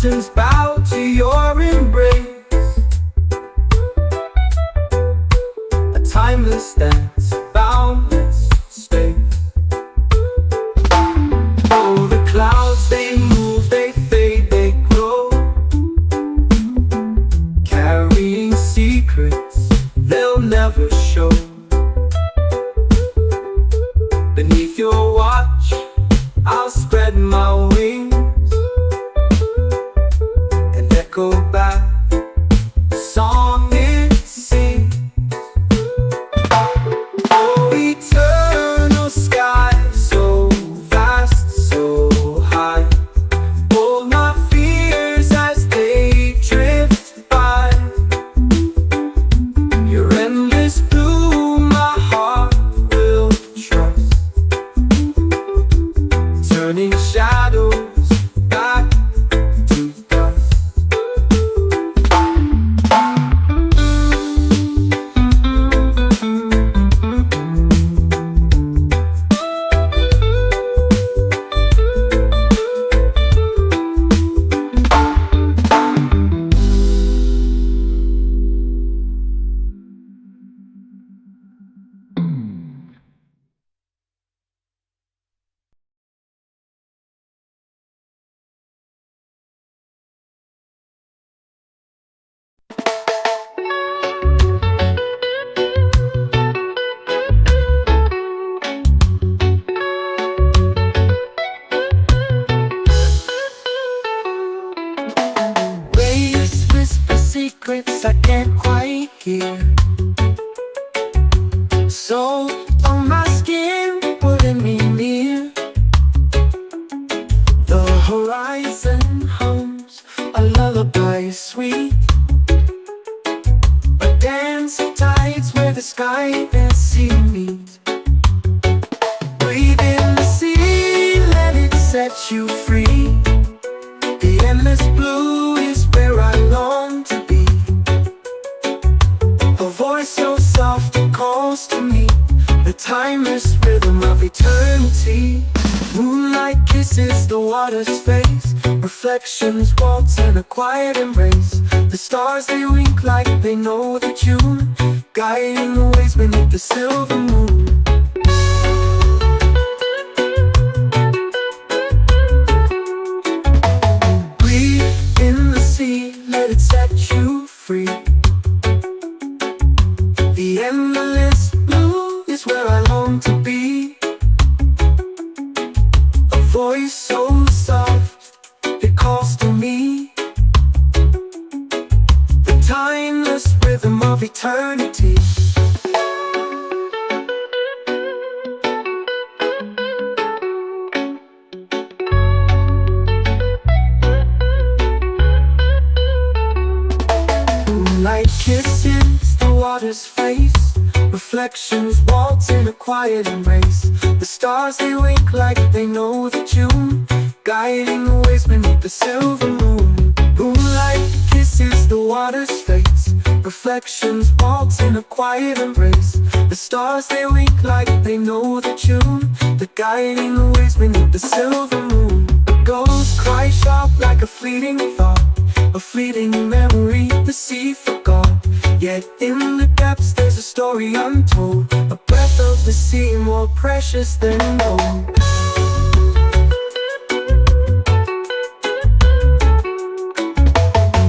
mountains bow to your embrace. A timeless dance, boundless space. Oh, the clouds, they move, they fade, they grow, carrying secrets they'll never show. Beneath your watch, I'll spread my wings and echo back the song it sings. Oh, eternal sky, so vast, so high. Hold my fears as they drift by. Your endless blue, my heart will trust, turning shadows back to dust. Waves whisper secrets I can't quite hear. So on my skin, pulling me near. The horizon hums a lullaby sweet, a dance of tides where the sky and sea meet. Breathe in the sea, let it set you free. The endless blue is where I long to be. A voice so soft it calls to me, the timeless rhythm of eternity. Moonlight kisses the water's face, reflections waltz in a quiet embrace. The stars they wink like they know the tune, guiding the ways beneath the silver moon. Let it set you free. The endless blue is where I long to be. A voice so soft, it calls to me. The timeless rhythm of eternity. Light kisses the water's face, reflections waltz in a quiet embrace. The stars they wink like they know the tune, guiding the ways beneath the silver moon. Moonlight kisses the water's face, reflections waltz in a quiet embrace. The stars they wink like they know the tune, the guiding the ways beneath the silver moon. The gulls cry sharp like a fleeting thought, a fleeting memory the sea forgot. Yet in the depths there's a story untold, a breath of the sea more precious than gold.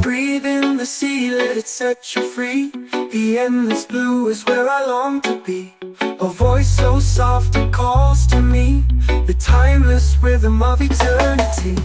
Breathe in the sea, let it set you free. The endless blue is where I long to be. A voice so soft it calls to me, the timeless rhythm of eternity.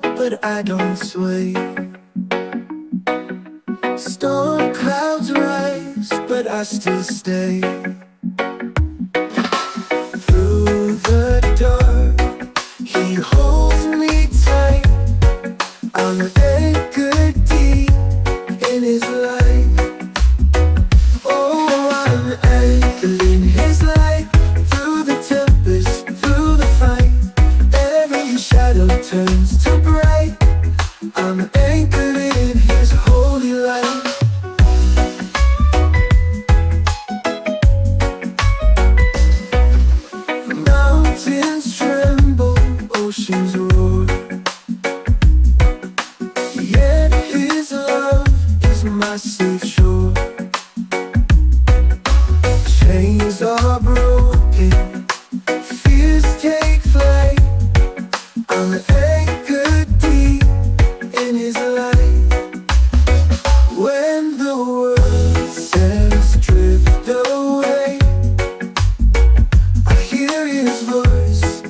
But I don't sway. Storm clouds rise, but I still stay. Through I'm anchored deep in his light. Oh, I'm anchored in his light. Through the tempest, through the fight, every shadow turns to bright. I'm anchored in his holy light. Mountains tremble, oceans roar, yet his love is my safe shore. Chains are broken, fears take flight. I'm anchored deep in his light. When the world says drift away, I hear his voice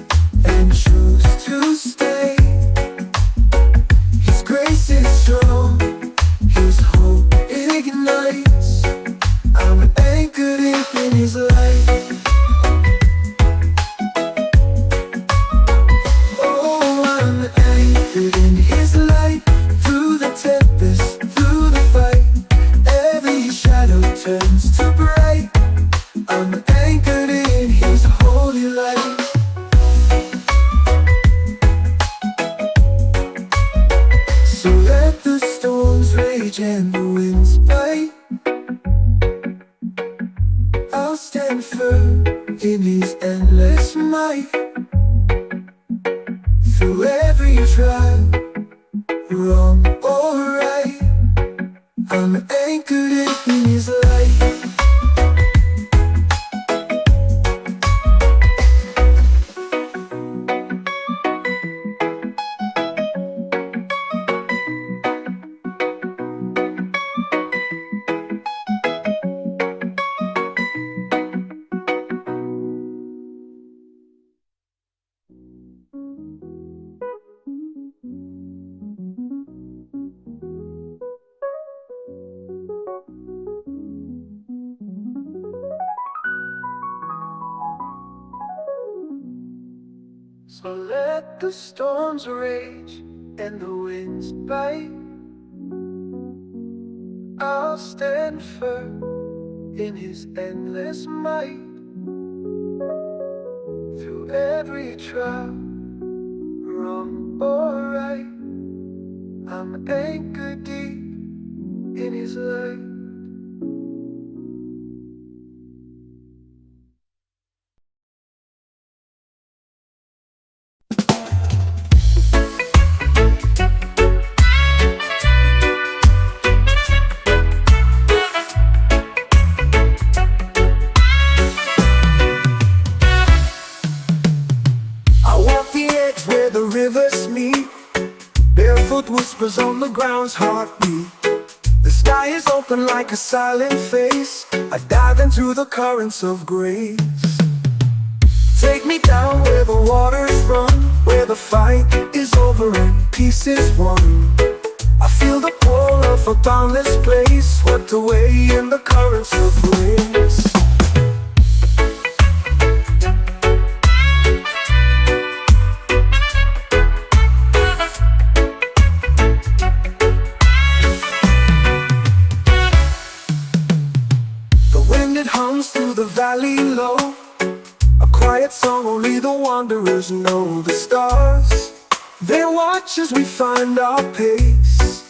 and choose to stay. His grace is strong, his hope ignites. I'm anchored deep in his light. Oh, I'm anchored in his light. Through the tempest, through the fight, every shadow turns to bright. I'm anchored in his holy light. So let the storms rage and the winds bite, I'll stand firm in his endless might. Through every trial, wrong or right, I'm anchored in his light. So let the storms rage and the winds bite, I'll stand firm in his endless might. Through every trial, wrong or right, I'm anchored deep in his light. Whispers on the ground's heartbeat. The sky is open like a silent face. I dive into the currents of grace. Take me down where the waters run, where the fight is over and peace is won. I feel the pull of a boundless place, swept away in the currents of grace. Through the valley low, a quiet song only the wanderers know. The stars, they watch as we find our pace,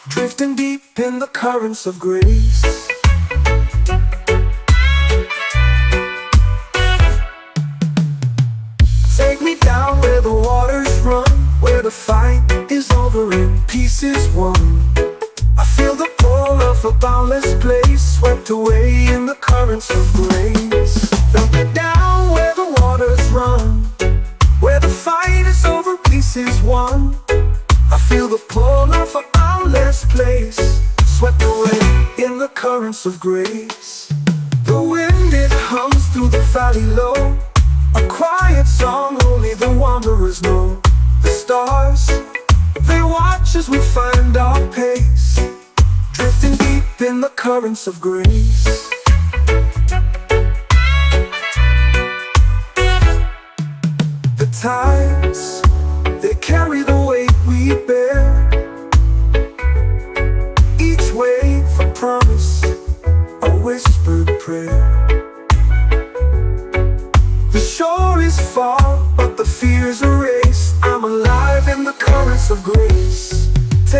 drifting deep in the currents of grace. Take me down where the waters run, where the fight is over and peace is won. I feel the pull of a boundless place, swept away in the currents of grace. Dump me down where the waters run, where the fight is over, peace is won. I feel the pull of a boundless place, swept away in the currents of grace. The wind, it hums through the valley low, a quiet song only the wanderers know. The stars, they watch as we find our pace, drifting deep in the currents of grace. The tides, they carry the weight we bear,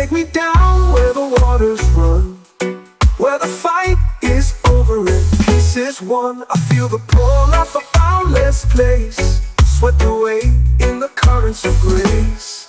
take me down where the waters run, where the fight is over and peace is won. I feel the pull of a boundless place, swept away in the currents of grace.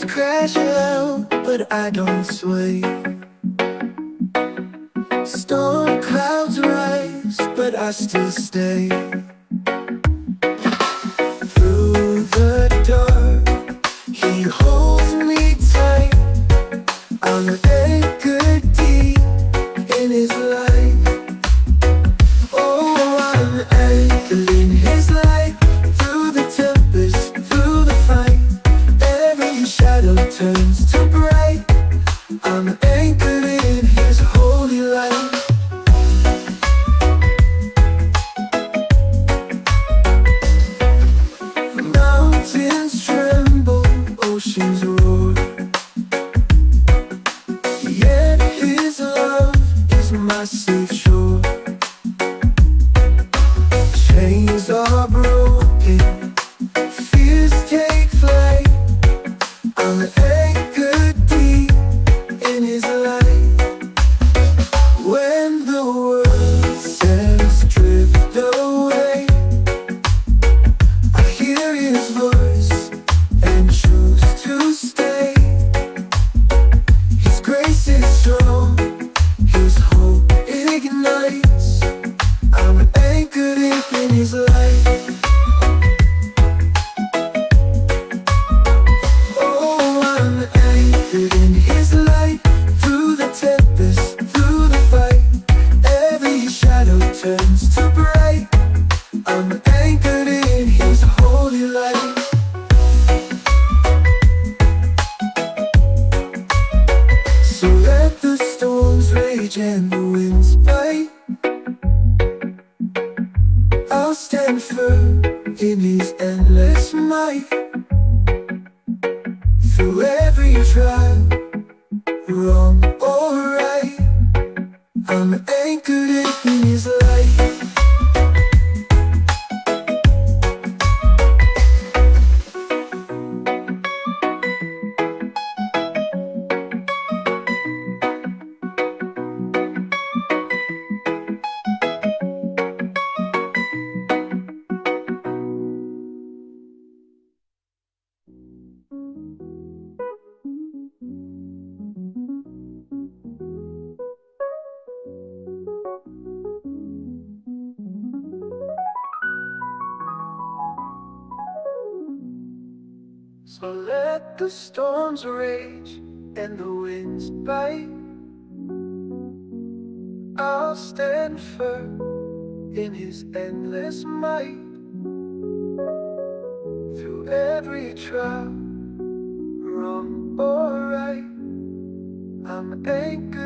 Crash out, but I don't sway. Storm clouds rise, but I still stay. Through the dark, he holds me tight. I'm anchored deep in his light. Oh, I'm anchored in his light. Through the tempest, through the fight, every shadow turns to bright. I'm anchored in his holy light. Mountains tremble, oceans roar, yet his love is my safe shore. Chains are broken, fears take flight. I'm anchored deep in his light. When the world says drift away, I hear his voice and choose to stay. His grace is strong, his hope ignites. I'm anchored deep in his light. Oh, I'm anchored in his light. Through the tempest, through the fight, every shadow turns to bright. I'm anchored in his holy light. So let the storms rage and the winds bite, I'll stand firm in his endless might. Through every trial, wrong or right, I'm anchored in his light. So let the storms rage and the winds bite, I'll stand firm in his endless might. Through every trial, wrong or right, I'm anchored